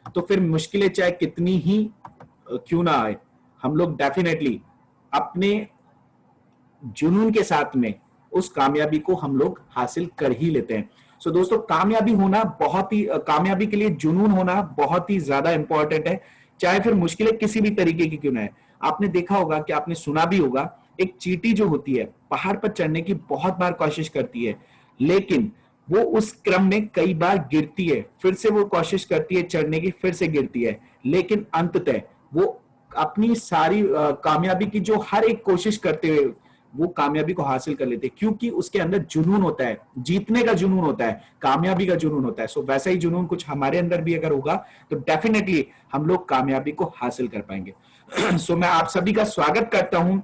तो फिर मुश्किलें चाहे कितनी ही क्यों ना आए, हम लोग डेफिनेटली अपने जुनून के साथ में उस कामयाबी को हम लोग हासिल कर ही लेते हैं। सो दोस्तों, कामयाबी होना बहुत ही, कामयाबी के लिए जुनून होना बहुत ही ज्यादा इंपॉर्टेंट है, चाहे फिर मुश्किलें किसी भी तरीके की क्यों ना है। आपने देखा होगा कि आपने सुना भी होगा, एक चींटी जो होती है पहाड़ पर चढ़ने की बहुत बार कोशिश करती है, लेकिन वो उस क्रम में कई बार गिरती है, फिर से वो कोशिश करती है चढ़ने की, फिर से गिरती है, लेकिन अंततः वो अपनी सारी कामयाबी की जो हर एक कोशिश करते हुए वो कामयाबी को हासिल कर लेते हैं, क्योंकि उसके अंदर जुनून होता है, जीतने का जुनून होता है, कामयाबी का जुनून होता है। सो वैसा ही जुनून कुछ हमारे अंदर भी अगर होगा तो डेफिनेटली हम लोग कामयाबी को हासिल कर पाएंगे। सो मैं आप सभी का स्वागत करता हूं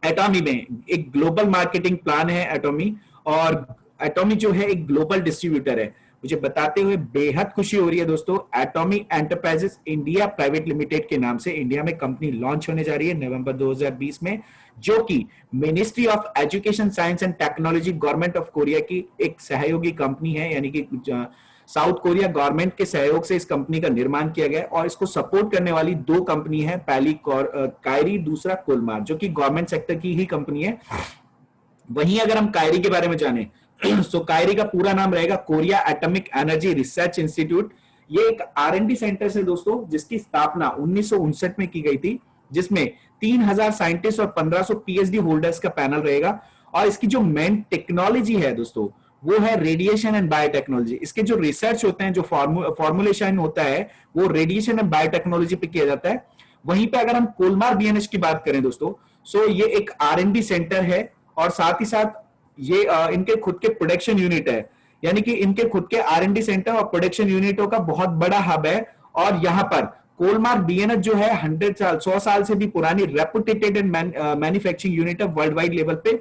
एटॉमी में। एक ग्लोबल मार्केटिंग प्लान है एटॉमी, और एटॉमी जो है एक ग्लोबल डिस्ट्रीब्यूटर है। मुझे बताते हुए बेहद खुशी हो रही है दोस्तों, एटॉमी एंटरप्राइजेस इंडिया प्राइवेट लिमिटेड के नाम से इंडिया में कंपनी लॉन्च होने जा रही है नवंबर 2020 में, जो कि ministry of education science and technology government of Korea की एक सहयोगी कंपनी है, यानी कि साउथ कोरिया गवर्नमेंट के सहयोग से इस कंपनी का निर्माण किया गया है। और इसको सपोर्ट करने वाली दो कंपनी है, पहली कायरी, दूसरा कोलमार, जो कि गवर्नमेंट सेक्टर की ही कंपनी है। वहीं अगर हम कायरी के बारे में जाने सो कायरी का पूरा नाम रहेगा Korea atomic energy research institute. ये एक R&D सेंटर है दोस्तों, जिसकी स्थापना 1959 में की गई थी, जिसमें 3000 साइंटिस्ट और 1500 PhD होल्डर्स का पैनल रहेगा। और इसकी जो मेन टेक्नोलॉजी है दोस्तों, वो है रेडिएशन एंड बायोटेक्नोलॉजी। इसके जो रिसर्च होते हैं, जो फॉर्मुलेशन होता है, वो रेडिएशन एंड बायोटेक्नोलॉजी पे किया जाता है। वहीं पे अगर हम कोलमार BNH की बात करें दोस्तों, सो ये एक R&D सेंटर है, और साथ ही साथ ये इनके खुद के प्रोडक्शन यूनिट है, यानी कि इनके खुद के R&D सेंटर और प्रोडक्शन यूनिटों का बहुत बड़ा हब है। और यहाँ पर कोलमार BNH जो है 100 साल से भी पुरानी रेपुटेटेड एंड मैन्युफैक्चरिंग यूनिट है वर्ल्ड वाइड लेवल पे।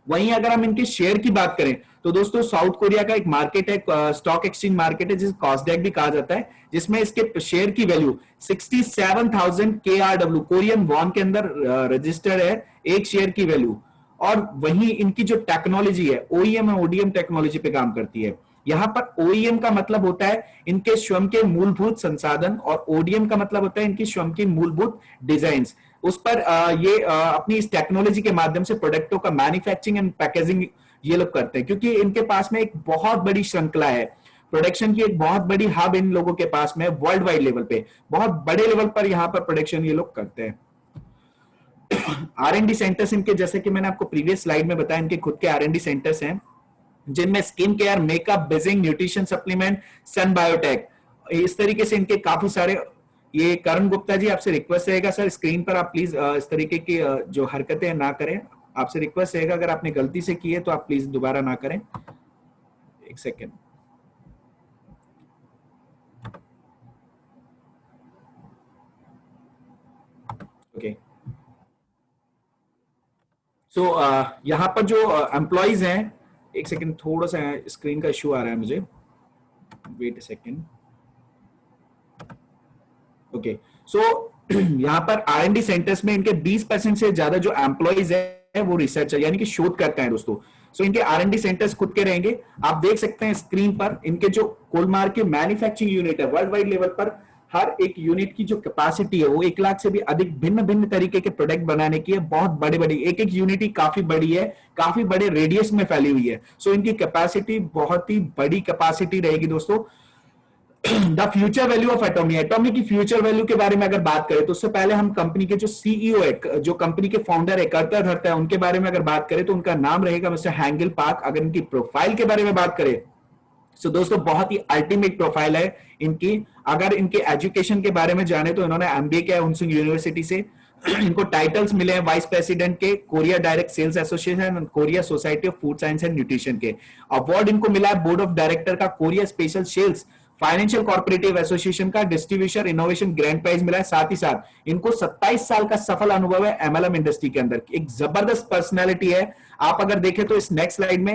वहीं अगर हम इनके शेयर की बात करें तो दोस्तों, साउथ कोरिया का एक मार्केट है, स्टॉक एक्सचेंज मार्केट है, जिसे कॉस्डैक भी कहा जाता है, जिसमें इसके शेयर की वैल्यू 67,000 KRW कोरियन वॉन के अंदर रजिस्टर्ड है, एक शेयर की वैल्यू। और वहीं इनकी जो टेक्नोलॉजी है, OEM और ODM टेक्नोलॉजी पे काम करती है। यहां पर OEM का मतलब होता है इनके स्वयं के मूलभूत संसाधन, और ODM का मतलब होता है इनकी स्वयं की मूलभूत डिजाइन्स। उस पर ये अपनी इस टेक्नोलॉजी के माध्यम से प्रोडक्टों का मैन्युफैक्चरिंग एंड पैकेजिंग ये लोग करते हैं, क्योंकि इनके पास में एक बहुत बड़ी श्रृंखला है, प्रोडक्शन की एक बहुत बड़ी हब इन लोगों के पास में वर्ल्ड वाइड लेवल पे, बहुत बड़े लेवल पर यहाँ पर प्रोडक्शन ये लोग करते हैं। R&D सेंटर्स इनके, जैसे कि मैंने आपको प्रीवियस स्लाइड में बताया, इनके खुद के R&D सेंटर्स हैं, जिनमें skin care, makeup, Beijing, nutrition supplement, Sun Biotech, इस तरीके से इनके काफी सारे। ये करण गुप्ता जी, आपसे रिक्वेस्ट रहेगा सर, स्क्रीन पर आप प्लीज इस तरीके की जो हरकतें ना करें। आपसे रिक्वेस्ट रहेगा, अगर आपने गलती से की है तो आप प्लीज दोबारा ना करें। एक सेकेंड। ओके, सो यहाँ पर जो एम्प्लॉइज हैं, एक सेकेंड, थोड़ा सा स्क्रीन का इश्यू आ रहा है मुझे, वेट अ सेकेंड। ओके, सो यहाँ पर R&D सेंटर्स में इनके 20% से ज्यादा जो एम्प्लॉइज है वो रिसर्चर यानी कि शोधकर्ता हैं दोस्तों। सो इनके R&D सेंटर्स खुद के रहेंगे। आप देख सकते हैं स्क्रीन पर इनके जो कोलमार के मैन्युफैक्चरिंग यूनिट है, वर्ल्ड वाइड लेवल पर हर एक यूनिट की जो कैपेसिटी है वो 1 लाख से भी अधिक भिन्न भिन्न तरीके के प्रोडक्ट बनाने की है। बहुत बड़ी बड़ी एक एक यूनिट ही काफी बड़ी है, काफी बड़े रेडियस में फैली हुई है। सो इनकी कैपेसिटी बहुत ही बड़ी कैपेसिटी रहेगी दोस्तों। द फ्यूचर वैल्यू ऑफ एटॉमी, एटॉमी की फ्यूचर वैल्यू के बारे में अगर बात करें तो उससे पहले हम कंपनी के जो CEO है, जो कंपनी के फाउंडर है, करता धरता है, उनके बारे में अगर बात करें तो उनका नाम रहेगा मिस्टर हैंगिल पार्क। अगर इनकी प्रोफाइल के बारे में बात करें तो दोस्तों बहुत ही अल्टीमेट प्रोफाइल है इनकी। अगर इनके एजुकेशन के बारे में जाने तो इन्होंने MBA किया है उनसुंग यूनिवर्सिटी से। इनको टाइटल्स मिले हैं वाइस प्रेसिडेंट के Korea direct sales association, Korea society of food science and nutrition के। अवार्ड इनको मिला है बोर्ड ऑफ डायरेक्टर का Korea special sales financial corporative association का डिस्ट्रीब्यूशन इनोवेशन ग्रैंड प्राइज मिला है। साथ ही साथ इनको 27 साल का सफल अनुभव है MLM इंडस्ट्री के अंदर। एक जबरदस्त पर्सनैलिटी है। आप अगर देखें तो इस नेक्स्ट स्लाइड में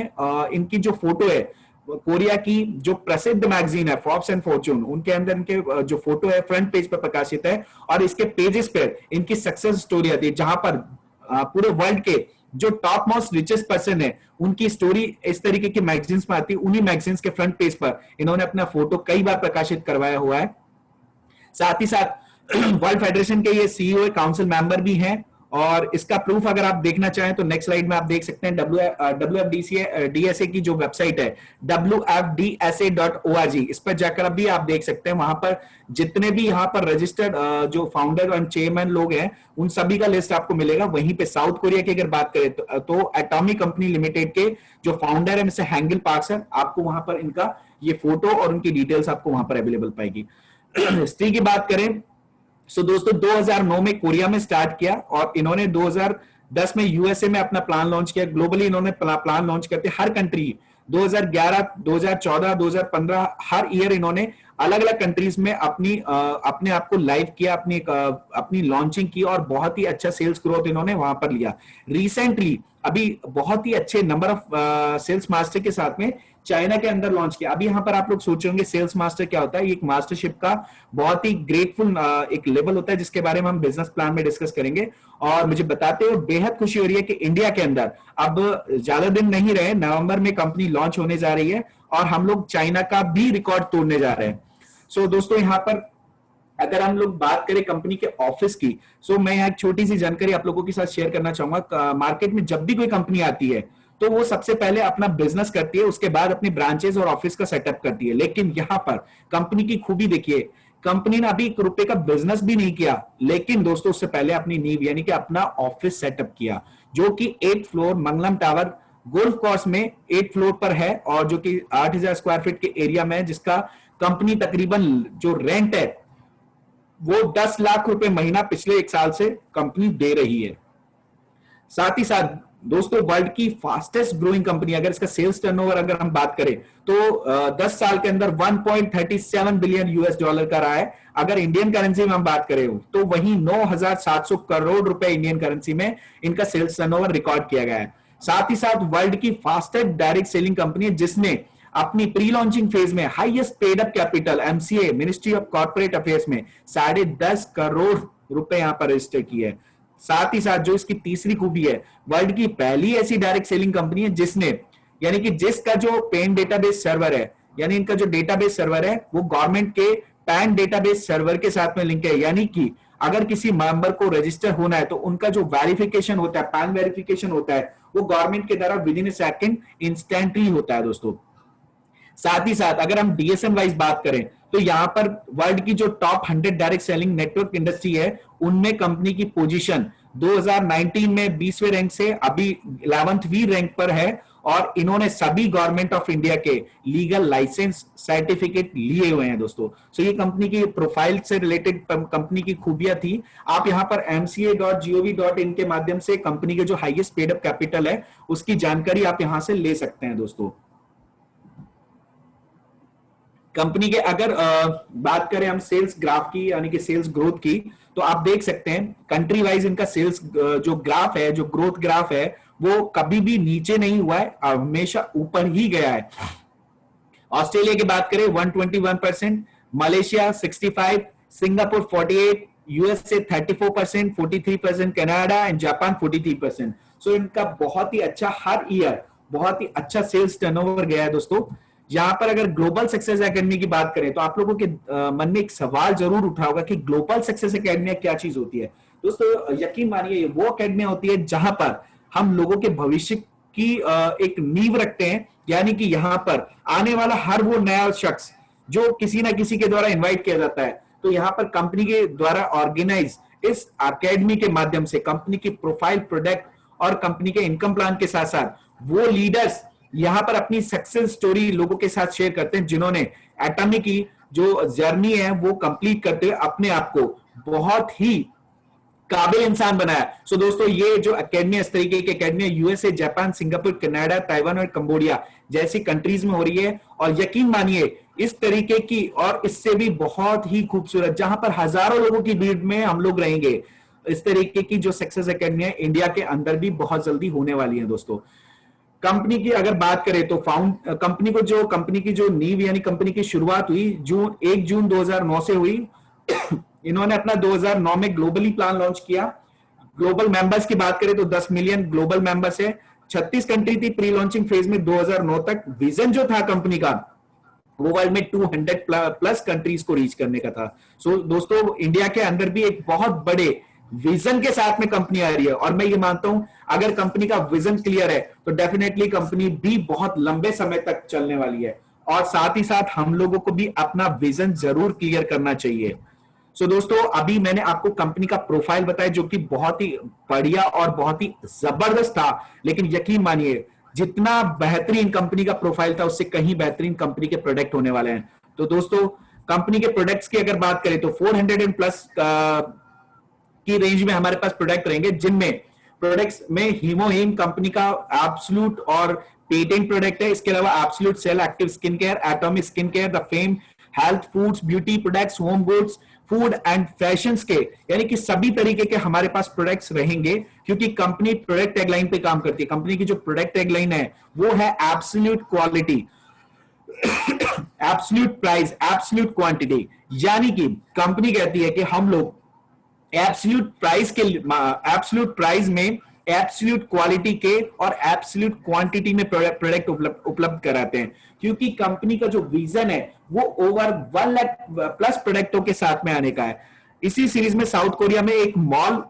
इनकी जो फोटो है, कोरिया की जो प्रसिद्ध मैगजीन है फॉर्ब्स एंड फॉर्च्यून, उनके अंदर इनके जो फोटो है फ्रंट पेज पर प्रकाशित है, और इसके पेजेस पर इनकी सक्सेस स्टोरी आती है, जहां पर पूरे वर्ल्ड के जो टॉप मोस्ट रिचेस्ट पर्सन है उनकी स्टोरी इस तरीके की मैगजीन्स में आती है। उन्हीं मैगजीन्स के फ्रंट पेज पर इन्होंने अपना फोटो कई बार प्रकाशित करवाया हुआ है। साथ ही साथ वर्ल्ड फेडरेशन के ये सीईओ काउंसिल मेंबर भी हैं, और इसका प्रूफ अगर आप देखना चाहें तो नेक्स्ट स्लाइड में आप देख सकते हैं WFDSA की जो वेबसाइट है WFDSA.org, इस पर जाकर अभी आप देख सकते हैं। वहां पर जितने भी यहाँ पर रजिस्टर्ड जो फाउंडर एंड चेयरमैन लोग हैं उन सभी का लिस्ट आपको मिलेगा। वहीं पे साउथ कोरिया की अगर बात करें तो एटॉमिक कंपनी लिमिटेड के जो फाउंडर है मिस्टर हैंगल पार्क सर, आपको वहां पर इनका ये फोटो और उनकी डिटेल्स आपको वहां पर अवेलेबल पाएगी। हिस्ट्री की बात करें सो दोस्तों 2009 में कोरिया में स्टार्ट किया और इन्होंने 2010 में यूएसए में अपना प्लान लॉन्च किया। ग्लोबली इन्होंने प्लान लॉन्च करते हर कंट्री 2011, 2014, 2015 हर ईयर इन्होंने अलग अलग कंट्रीज में अपने आप को लाइव किया, अपनी लॉन्चिंग की और बहुत ही अच्छा सेल्स ग्रोथ इन्होंने वहां पर लिया। रिसेंटली अभी बहुत ही अच्छे नंबर ऑफ सेल्स मास्टर के साथ में चाइना के अंदर लॉन्च किया। अभी यहां पर आप लोग सोच रहे होंगे सेल्स मास्टर क्या होता है। ये एक मास्टरशिप का बहुत ही ग्रेटफुल एक लेवल होता है जिसके बारे में हम बिजनेस प्लान में डिस्कस करेंगे। और मुझे बताते हुए बेहद खुशी हो रही है कि इंडिया के अंदर अब ज्यादा दिन नहीं रहे, नवंबर में कंपनी लॉन्च होने जा रही है और हम लोग चाइना का भी रिकॉर्ड तोड़ने जा रहे हैं। सो दोस्तों यहाँ पर अगर हम लोग बात करें कंपनी के ऑफिस की, सो मैं यहाँ एक छोटी सी जानकारी आप लोगों के साथ शेयर करना चाहूंगा। मार्केट में जब भी कोई कंपनी आती है तो वो सबसे पहले अपना बिजनेस करती है, उसके बाद अपनी ब्रांचेस और ऑफिस का सेटअप करती है। लेकिन यहां पर कंपनी की खूबी देखिए, कंपनी ने अभी 1 रुपए का बिजनेस भी नहीं किया, लेकिन दोस्तों उससे पहले अपनी नींव यानी कि अपना ऑफिस सेटअप किया, जो कि 8th फ्लोर मंगलम टावर गोल्फ कोर्स में 8th फ्लोर पर है और जो कि 8000 स्क्वायर फीट के एरिया में है, जिसका कंपनी तकरीबन जो रेंट है वो 10 लाख रुपए महीना पिछले 1 साल से कंपनी दे रही है। साथ ही साथ दोस्तों वर्ल्ड की फास्टेस्ट ग्रोइंग कंपनी, अगर इसका सेल्स टर्नओवर अगर हम बात करें तो 10 साल के अंदर 1.37 बिलियन यूएस डॉलर का रहा है। अगर इंडियन करेंसी में हम बात करें तो वहीं 9700 करोड़ रुपए इंडियन करेंसी में इनका सेल्स टर्नओवर रिकॉर्ड किया गया है। साथ ही साथ वर्ल्ड की फास्टेस्ट डायरेक्ट सेलिंग कंपनी है जिसने अपनी प्री लॉन्चिंग फेज में highest paid up capital MCA ministry of corporate affairs में 10.5 करोड़ रुपए यहां पर रजिस्टर की है। साथ ही साथ जो इसकी तीसरी खूबी है, वर्ल्ड की पहली ऐसी डायरेक्ट सेलिंग कंपनी है जिसने यानी कि जिसका जो पेन डेटाबेस सर्वर है, यानी इनका जो डेटाबेस सर्वर है वो गवर्नमेंट के पैन डेटाबेस सर्वर के साथ में लिंक है। यानी कि अगर किसी मेंबर को रजिस्टर होना है तो उनका जो वेरिफिकेशन होता है, पैन वेरिफिकेशन होता है, वो गवर्नमेंट के द्वारा with in A second instantly होता है दोस्तों। साथ ही साथ अगर हम डीएसएन वाइज बात करें तो यहां पर वर्ल्ड की जो top 100 direct selling network industry है उनमें कंपनी की पोजीशन 2019 में 20वें रैंक से अभी 11वीं रैंक पर है और इन्होंने सभी गवर्नमेंट ऑफ इंडिया के लीगल लाइसेंस सर्टिफिकेट लिए हुए हैं दोस्तों। सो ये कंपनी की प्रोफाइल से रिलेटेड कंपनी की खूबियां थी। आप यहां पर mca.gov.in के माध्यम से कंपनी के जो हाईएस्ट पेड अप कैपिटल है उसकी जानकारी आप यहां से ले सकते हैं दोस्तों। कंपनी के अगर बात करें हम सेल्स ग्राफ की यानी कि सेल्स ग्रोथ की, तो आप देख सकते हैं कंट्री वाइज इनका सेल्स जो ग्राफ है, जो ग्रोथ ग्राफ है, वो कभी भी नीचे नहीं हुआ है, हमेशा ऊपर ही गया है। ऑस्ट्रेलिया की बात करें 121%, Malaysia 65%, Singapore 48%, USA 34%, 43%, Canada and Japan 43%। सो इनका बहुत ही अच्छा हर ईयर बहुत ही अच्छा सेल्स टर्नओवर गया है दोस्तों। यहां पर अगर ग्लोबल सक्सेस एकेडमी की बात करें तो आप लोगों के मन में एक सवाल जरूर उठा होगा कि ग्लोबल सक्सेस एकेडमी क्या चीज होती है। दोस्तों यकीन मानिए वो एकेडमी होती है जहां पर हम लोगों के भविष्य की एक नींव रखते हैं, यानी कि यहां पर आने वाला हर वो नया शख्स जो किसी ना किसी के द्वारा इन्वाइट किया जाता है, तो यहां पर कंपनी के द्वारा ऑर्गेनाइज इस एकेडमी के माध्यम से कंपनी की प्रोफाइल, प्रोडक्ट और कंपनी के इनकम प्लान के साथ साथ वो लीडर्स यहां पर अपनी सक्सेस स्टोरी लोगों के साथ शेयर करते हैं जिन्होंने एटॉमी की जो जर्नी है वो कंप्लीट करते हुए अपने आप को बहुत ही काबिल इंसान बनाया। सो दोस्तों ये जो एकेडमी इस तरीके की academy USA, Japan, Singapore, Canada, Taiwan और कंबोडिया जैसी कंट्रीज में हो रही है। और यकीन मानिए इस तरीके की और इससे भी बहुत ही खूबसूरत, जहां पर हजारों लोगों की भीड़ में हम लोग रहेंगे, इस तरीके की जो सक्सेस एकेडमी है इंडिया के अंदर भी बहुत जल्दी होने वाली है दोस्तों। कंपनी की अगर बात करें तो कंपनी की जो नींव यानी कंपनी की शुरुआत हुई 1 जून 2009 से हुई। इन्होंने अपना 2009 में ग्लोबली प्लान लॉन्च किया। ग्लोबल मेंबर्स की बात करें तो 10 मिलियन ग्लोबल मेंबर्स है। 36 कंट्री थी प्री लॉन्चिंग फेज में 2009 तक। विजन जो था कंपनी का वो वर्ल्ड में 200 प्लस कंट्रीज को रीच करने का था। सो दोस्तों, इंडिया के अंदर भी एक बहुत बड़े विजन के साथ में कंपनी आ रही है, और मैं ये मानता हूं अगर कंपनी का विजन क्लियर है तो डेफिनेटली कंपनी भी बहुत लंबे समय तक चलने वाली है। और साथ ही साथ हम लोगों को भी अपना विजन जरूर क्लियर करना चाहिए। सो दोस्तों, अभी मैंने आपको कंपनी का प्रोफाइल बताया जो कि बहुत ही बढ़िया और बहुत ही जबरदस्त था, लेकिन यकीन मानिए जितना बेहतरीन कंपनी का प्रोफाइल था उससे कहीं बेहतरीन कंपनी के प्रोडक्ट होने वाले हैं। तो दोस्तों, कंपनी के प्रोडक्ट्स की अगर बात करें तो 400 प्लस की रेंज में हमारे पास प्रोडक्ट रहेंगे, जिनमें प्रोडक्ट्स में हीमोहीम कंपनी का एब्सोल्यूट और पेटेंट प्रोडक्ट है। इसके अलावा absolute cell active skin care, atomic skin care, the fame health foods, beauty products, home goods, food and fashions के, यानी कि सभी तरीके के हमारे पास प्रोडक्ट्स रहेंगे, क्योंकि कंपनी प्रोडक्ट टैगलाइन पे काम करती है। कंपनी की जो प्रोडक्ट टैगलाइन है वो है absolute quality, absolute price, absolute quantity. यानी कि कंपनी कहती है कि हम लोग एब्सोल्यूट प्राइस में, एब्सोल्यूट क्वालिटी के और एब्सोल्यूट क्वांटिटी में प्रोडक्ट उपलब्ध कराते हैं, क्योंकि कंपनी का जो विजन है वो ओवर 1 लाख प्लस प्रोडक्टों के साथ में आने का है। इसी सीरीज में साउथ कोरिया में एक मॉल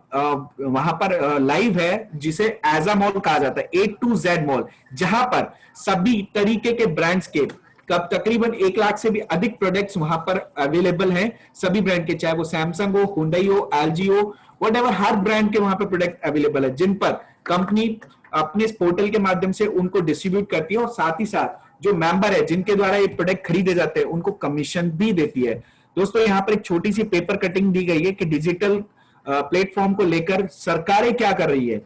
वहां पर लाइव है जिसे एजा मॉल कहा जाता है, A to Z मॉल, जहां पर सभी तरीके के ब्रांड्स के कब तकरीबन 1 लाख से भी अधिक प्रोडक्ट्स वहां पर अवेलेबल हैं, सभी ब्रांड के, चाहे वो सैमसंग हो, हुंडई हो, एलजी हो, व्हाटएवर, हर ब्रांड के वहां पर प्रोडक्ट अवेलेबल है, जिन पर कंपनी अपने इस पोर्टल के माध्यम से उनको डिस्ट्रीब्यूट करती है, और साथ ही साथ जो मेंबर है जिनके द्वारा ये प्रोडक्ट खरीदे जाते हैं उनको कमीशन भी देती है। दोस्तों, यहाँ पर एक छोटी सी पेपर कटिंग दी गई है कि डिजिटल प्लेटफॉर्म को लेकर सरकारें क्या कर रही है।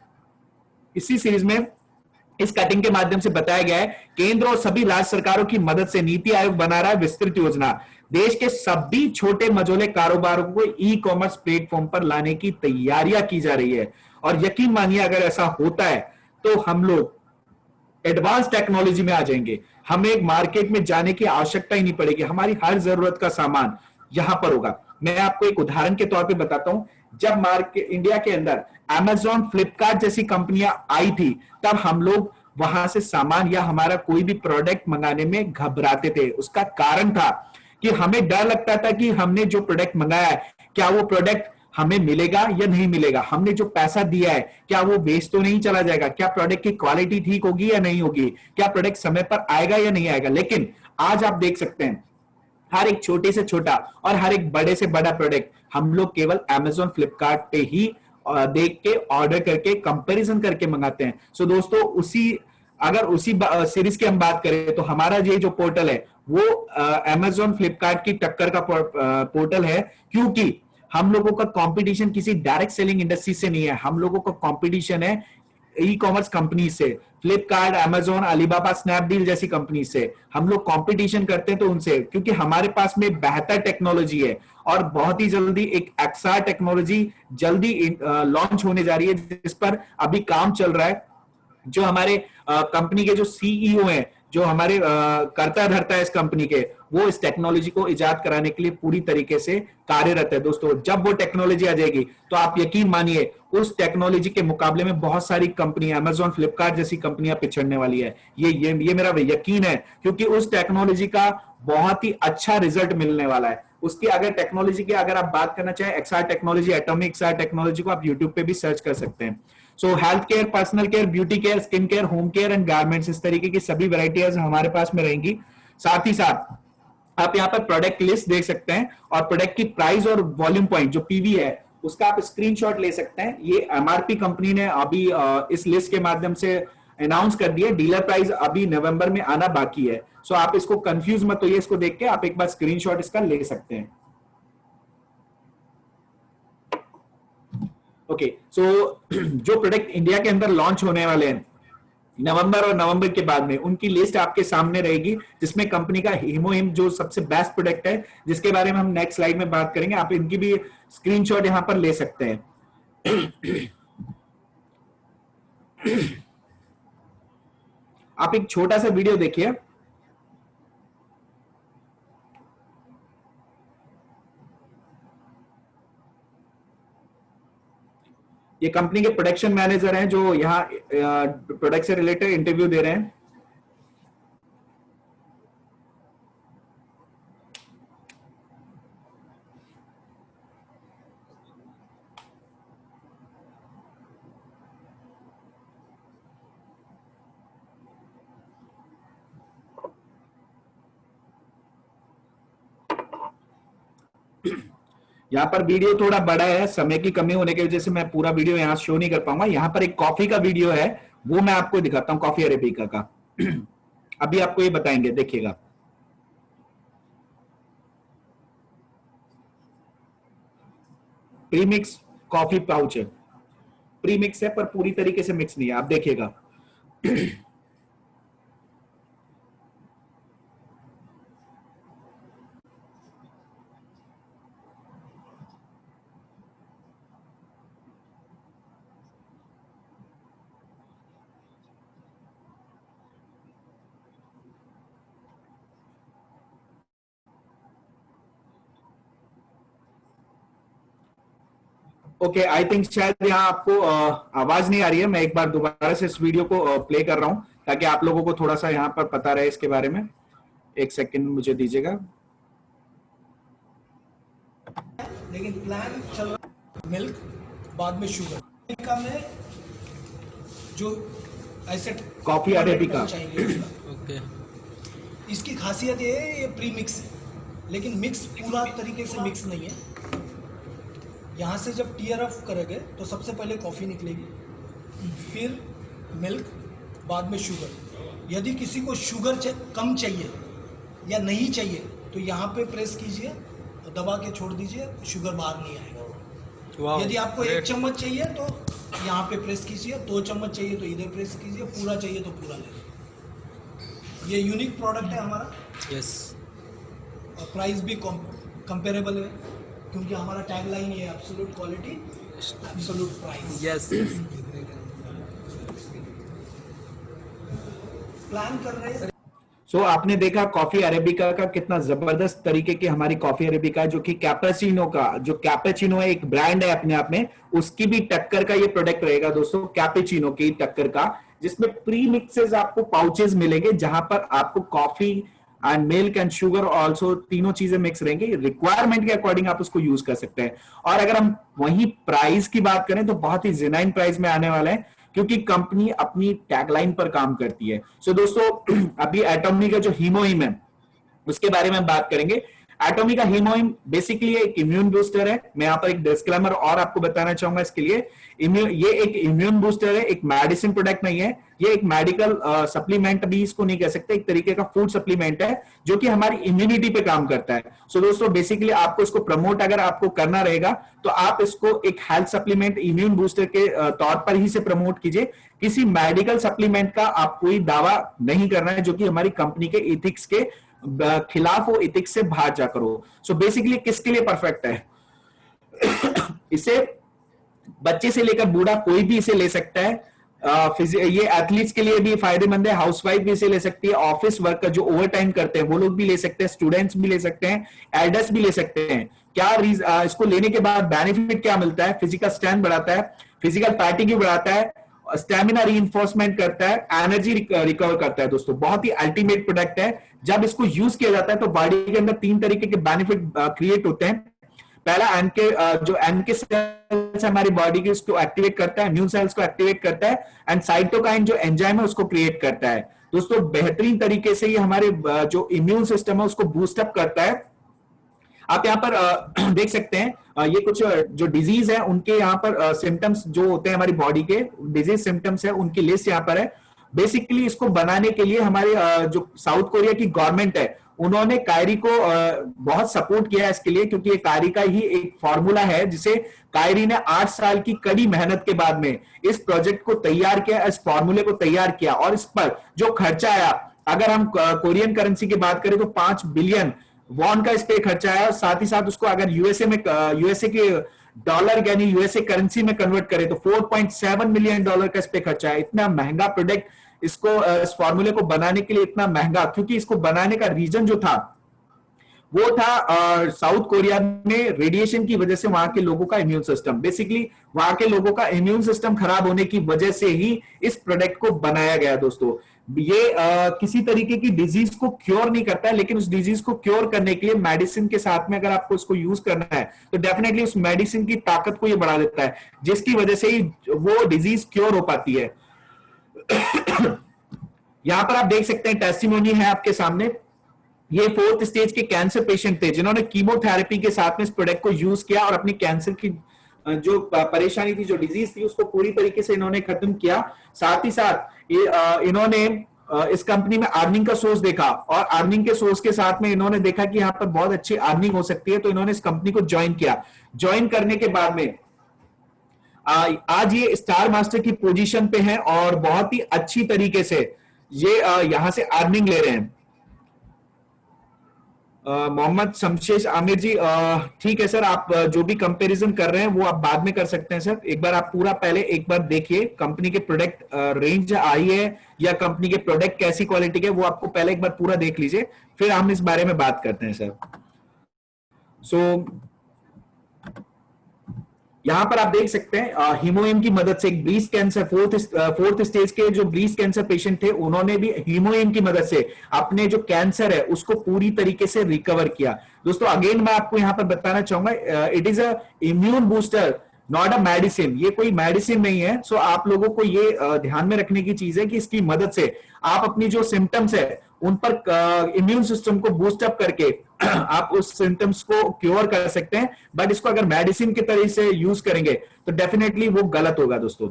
इसी सीरीज में इस कटिंग के माध्यम से बताया गया है, केंद्र और सभी राज्य सरकारों की मदद से नीति आयोग बना रहा है विस्तृत योजना, देश के सभी छोटे मझोले कारोबारों को ई कॉमर्स प्लेटफॉर्म पर लाने की तैयारियां की जा रही है। और यकीन मानिए अगर ऐसा होता है तो हम लोग एडवांस टेक्नोलॉजी में आ जाएंगे, हमें मार्केट में जाने की आवश्यकता ही नहीं पड़ेगी, हमारी हर जरूरत का सामान यहां पर होगा। मैं आपको एक उदाहरण के तौर पे बताता हूं, जब मार्केट इंडिया के अंदर Amazon, फ्लिपकार्ट जैसी कंपनियां आई थी, तब हम लोग वहां से सामान या हमारा कोई भी प्रोडक्ट मंगाने में घबराते थे। उसका कारण था कि हमें डर लगता था कि हमने जो प्रोडक्ट मंगाया है क्या वो प्रोडक्ट हमें मिलेगा या नहीं मिलेगा, हमने जो पैसा दिया है क्या वो वेस्ट तो नहीं चला जाएगा, क्या प्रोडक्ट की क्वालिटी ठीक होगी या नहीं होगी, क्या प्रोडक्ट समय पर आएगा या नहीं आएगा। लेकिन आज आप देख सकते हैं हर एक छोटे से छोटा और हर एक बड़े से बड़ा प्रोडक्ट हम लोग केवल Amazon, फ्लिपकार्ट पे ही देख के, ऑर्डर करके, कंपैरिजन करके मंगाते हैं। सो दोस्तों, अगर उसी सीरीज की हम बात करें तो हमारा ये जो पोर्टल है वो Amazon, फ्लिपकार्ट की टक्कर का पोर्टल है, क्योंकि हम लोगों का कंपटीशन किसी डायरेक्ट सेलिंग इंडस्ट्री से नहीं है, हम लोगों का कंपटीशन है ई कॉमर्स कंपनी से, फ्लिपकार्ट, अमेजोन, अलीबाबा, स्नैपडील जैसी कंपनी से हम लोग कंपटीशन करते हैं। तो उनसे, क्योंकि हमारे पास में बेहतर टेक्नोलॉजी है और बहुत ही जल्दी एक XR टेक्नोलॉजी जल्दी लॉन्च होने जा रही है, जिस पर अभी काम चल रहा है। जो हमारे कंपनी के जो CEO हैं, जो हमारे करता धरता है इस कंपनी के, वो इस टेक्नोलॉजी को इजाद कराने के लिए पूरी तरीके से कार्यरत है। दोस्तों, जब वो टेक्नोलॉजी आ जाएगी तो आप यकीन मानिए उस टेक्नोलॉजी के मुकाबले में बहुत सारी कंपनियां, Amazon, फ्लिपकार्ट जैसी कंपनियां पिछड़ने वाली है। ये मेरा यकीन है, क्योंकि उस टेक्नोलॉजी का बहुत ही अच्छा रिजल्ट मिलने वाला है। उसकी अगर टेक्नोलॉजी की अगर आप बात करना चाहें, XR technology, atomic XR technology को आप यूट्यूब पे भी सर्च कर सकते हैं। सो health care, personal care, beauty care, skin care, home care and garments, इस तरीके की सभी वैरायटीज हमारे पास में रहेंगी। साथ ही साथ आप यहाँ पर प्रोडक्ट लिस्ट देख सकते हैं और प्रोडक्ट की प्राइस और वॉल्यूम पॉइंट जो पीवी है उसका आप स्क्रीनशॉट ले सकते हैं। ये MRP कंपनी ने अभी इस लिस्ट के माध्यम से अनाउंस कर दिया, डीलर प्राइस अभी नवंबर में आना बाकी है। सो आप इसको कंफ्यूज मत होइए, इसको देख के आप एक बार स्क्रीनशॉट इसका ले सकते हैं। ओके, सो जो प्रोडक्ट इंडिया के अंदर लॉन्च होने वाले हैं नवंबर और नवंबर के बाद में, उनकी लिस्ट आपके सामने रहेगी, जिसमें कंपनी का हीमोहिम जो सबसे बेस्ट प्रोडक्ट है, जिसके बारे में हम नेक्स्ट स्लाइड में बात करेंगे, आप इनकी भी स्क्रीनशॉट यहां पर ले सकते हैं। आप एक छोटा सा वीडियो देखिए। ये कंपनी के प्रोडक्शन मैनेजर हैं जो यहाँ प्रोडक्ट से रिलेटेड इंटरव्यू दे रहे हैं। यहाँ पर वीडियो थोड़ा बड़ा है, समय की कमी होने की वजह से मैं पूरा वीडियो यहाँ शो नहीं कर पाऊंगा। यहाँ पर एक कॉफी का वीडियो है, वो मैं आपको दिखाता हूँ, कॉफी अरेबिका का। अभी आपको ये बताएंगे, देखिएगा। प्रीमिक्स कॉफी पाउच है, प्रीमिक्स है पर पूरी तरीके से मिक्स नहीं है, आप देखिएगा। ओके, आई थिंक शायद यहाँ आपको आवाज नहीं आ रही है। मैं एक बार दोबारा से इस वीडियो को प्ले कर रहा हूँ ताकि आप लोगों को थोड़ा सा यहाँ पर पता रहे इसके बारे में। एक सेकंड मुझे दीजिएगा। लेकिन प्लान चल रहा मिल्क बाद में शुगर। अरेबिका में जो ऐसे कॉफी अरेबिका ओके, इसकी खासियत ये है ये प्री मिक्स है, लेकिन मिक्स पूरा तरीके से मिक्स नहीं है। यहाँ से जब टीयर ऑफ करोगे तो सबसे पहले कॉफ़ी निकलेगी, फिर मिल्क, बाद में शुगर। यदि किसी को शुगर कम चाहिए या नहीं चाहिए तो यहाँ पे प्रेस कीजिए, दबा के छोड़ दीजिए, शुगर बाहर नहीं आएगा। यदि आपको 1 चम्मच चाहिए तो यहाँ पे प्रेस कीजिए, 2 चम्मच चाहिए तो इधर प्रेस कीजिए, पूरा चाहिए तो पूरा ले। ये यूनिक प्रोडक्ट है हमारा। यस। और प्राइस भी कंपेरेबल है, क्योंकि हमारा टैगलाइन ये है, absolute quality absolute price. Yes. Plan कर रहे हैं। सो आपने देखा कॉफी अरेबिका का कितना जबरदस्त तरीके की हमारी कॉफी अरेबिका है, जो कि कैपेचिनो का, जो कैपेचिनो है एक ब्रांड है अपने आप में, उसकी भी टक्कर का ये प्रोडक्ट रहेगा दोस्तों, कैपेचिनो की टक्कर का, जिसमें प्री मिक्सेस आपको पाउचेस मिलेंगे, जहां पर आपको coffee and milk and sugar also तीनों चीजें मिक्स रहेंगी। रिक्वायरमेंट के अकॉर्डिंग आप उसको यूज कर सकते हैं। और अगर हम वही प्राइस की बात करें तो बहुत ही जेन्युइन प्राइस में आने वाला है, क्योंकि कंपनी अपनी टैगलाइन पर काम करती है। सो दोस्तों, अभी एटॉमी का जो हीमोहिम है उसके बारे में बात करेंगे। एटॉमी का हीमोहिम बेसिकली एक इम्यून बूस्टर है। मैं यहाँ पर एक डिस्क्लेमर और आपको बताना चाहूंगा इसके लिए। ये एक इम्यून बूस्टर है, एक मेडिसिन प्रोडक्ट नहीं है। ये एक मेडिकल सप्लीमेंट भी इसको नहीं कह सकते, एक तरीके का फूड सप्लीमेंट है जो कि हमारी इम्यूनिटी पे काम करता है। सो दोस्तों, बेसिकली आपको इसको प्रमोट अगर आपको करना रहेगा तो आप इसको एक हेल्थ सप्लीमेंट, इम्यून बूस्टर के तौर पर ही से प्रमोट कीजिए। किसी मेडिकल सप्लीमेंट का आप कोई दावा नहीं करना है जो कि हमारी कंपनी के इथिक्स के खिलाफ हो, इथिक्स से बाहर जाकर हो। सो बेसिकली किसके लिए परफेक्ट है? इसे बच्चे से लेकर बूढ़ा कोई भी इसे ले सकता है। ये एथलीट्स के लिए भी फायदेमंद है, हाउसवाइफ भी इसे ले सकती है, ऑफिस वर्कर जो ओवर टाइम करते हैं वो लोग भी ले सकते हैं, स्टूडेंट्स भी ले सकते हैं, एल्डर्स भी ले सकते हैं। क्या इसको लेने के बाद बेनिफिट क्या मिलता है? फिजिकल स्ट्रेंथ बढ़ाता है, फिजिकल फैटिग बढ़ाता है, स्टेमिना रीइंफोर्समेंट करता है, एनर्जी रिकवर करता है। दोस्तों, बहुत ही अल्टीमेट प्रोडक्ट है। जब इसको यूज किया जाता है तो बॉडी के अंदर 3 तरीके के बेनिफिट क्रिएट होते हैं। पहला, जो एनके सेल्स हमारी बॉडी के उसको एक्टिवेट करता है, इम्यून सेल्स को एक्टिवेट करता है, एंड साइटोकाइन जो एंजाइम है उसको क्रिएट करता है। दोस्तों, बेहतरीन तरीके से ये हमारे जो इम्यून सिस्टम है उसको बूस्टअप करता है। आप यहाँ पर देख सकते हैं, ये कुछ जो डिजीज है उनके यहाँ पर सिम्टम्स जो होते हैं हमारी बॉडी के डिजीज सिम्टम्स है उनकी लिस्ट यहाँ पर है। बेसिकली इसको बनाने के लिए हमारे जो साउथ कोरिया की गवर्नमेंट है उन्होंने कायरी को बहुत सपोर्ट किया है इसके लिए, क्योंकि ये कायरी का ही एक फॉर्मूला है जिसे कायरी ने 8 साल की कड़ी मेहनत के बाद में इस प्रोजेक्ट को तैयार किया, इस फॉर्मूले को तैयार किया, और इस पर जो खर्चा आया, अगर हम कोरियन करेंसी की बात करें तो 5 बिलियन वॉन का इस पे खर्चा आया। साथ ही साथ उसको अगर यूएसए के डॉलर यानी यूएसए करेंसी में कन्वर्ट करें तो 4.7 मिलियन डॉलर का इस पे खर्चा है। इतना महंगा प्रोडक्ट, इसको इस फॉर्मूले को बनाने के लिए इतना महंगा, क्योंकि इसको बनाने का रीजन जो था वो था साउथ कोरिया में रेडिएशन की वजह से वहां के लोगों का इम्यून सिस्टम, बेसिकली वहां के लोगों का इम्यून सिस्टम खराब होने की वजह से ही इस प्रोडक्ट को बनाया गया। दोस्तों, ये किसी तरीके की डिजीज को क्योर नहीं करता है, लेकिन उस डिजीज को क्योर करने के लिए मेडिसिन के साथ में अगर आपको इसको यूज करना है तो डेफिनेटली उस मेडिसिन की ताकत को ये बढ़ा देता है, जिसकी वजह से ही वो डिजीज क्योर हो पाती है। यहां पर आप देख सकते हैं टेस्टिमोनी है आपके सामने, ये 4th स्टेज के कैंसर पेशेंट थे जिन्होंने कीमोथेरेपी के साथ में इस प्रोडक्ट को यूज किया और अपनी कैंसर की जो परेशानी थी, जो डिजीज थी, उसको पूरी तरीके से इन्होंने खत्म किया। साथ ही साथ इन्होंने इस कंपनी में अर्निंग का सोर्स देखा और अर्निंग के सोर्स के साथ में इन्होंने देखा कि यहाँ पर बहुत अच्छी अर्निंग हो सकती है, तो इन्होंने इस कंपनी को ज्वाइन किया। ज्वाइन करने के बाद में आज ये स्टार मास्टर की पोजीशन पे हैं और बहुत ही अच्छी तरीके से ये यहां से अर्निंग ले रहे हैं। मोहम्मद शमशेर आमिर जी, ठीक है सर, आप जो भी कंपैरिजन कर रहे हैं वो आप बाद में कर सकते हैं सर। एक बार आप पूरा पहले एक बार देखिए कंपनी के प्रोडक्ट रेंज आई है या कंपनी के प्रोडक्ट कैसी क्वालिटी के, वो आपको पहले एक बार पूरा देख लीजिए, फिर हम इस बारे में बात करते हैं सर। सो यहां पर आप देख सकते हैं हीमोएम की मदद से एक ब्रीस्ट कैंसर फोर्थ स्टेज के जो ब्रीस्ट कैंसर पेशेंट थे, उन्होंने भी हीमोएम की मदद से अपने जो कैंसर है उसको पूरी तरीके से रिकवर किया। दोस्तों अगेन मैं आपको यहां पर बताना चाहूंगा, it is a immune booster, not a medicine. ये कोई मेडिसिन नहीं है। सो आप लोगों को ये ध्यान में रखने की चीज है कि इसकी मदद से आप अपनी जो सिम्टम्स है उन पर इम्यून सिस्टम को बूस्ट अप करके आप उस सिम्टम्स को क्योर कर सकते हैं। बट इसको अगर मेडिसिन की तरह से यूज करेंगे तो डेफिनेटली वो गलत होगा। दोस्तों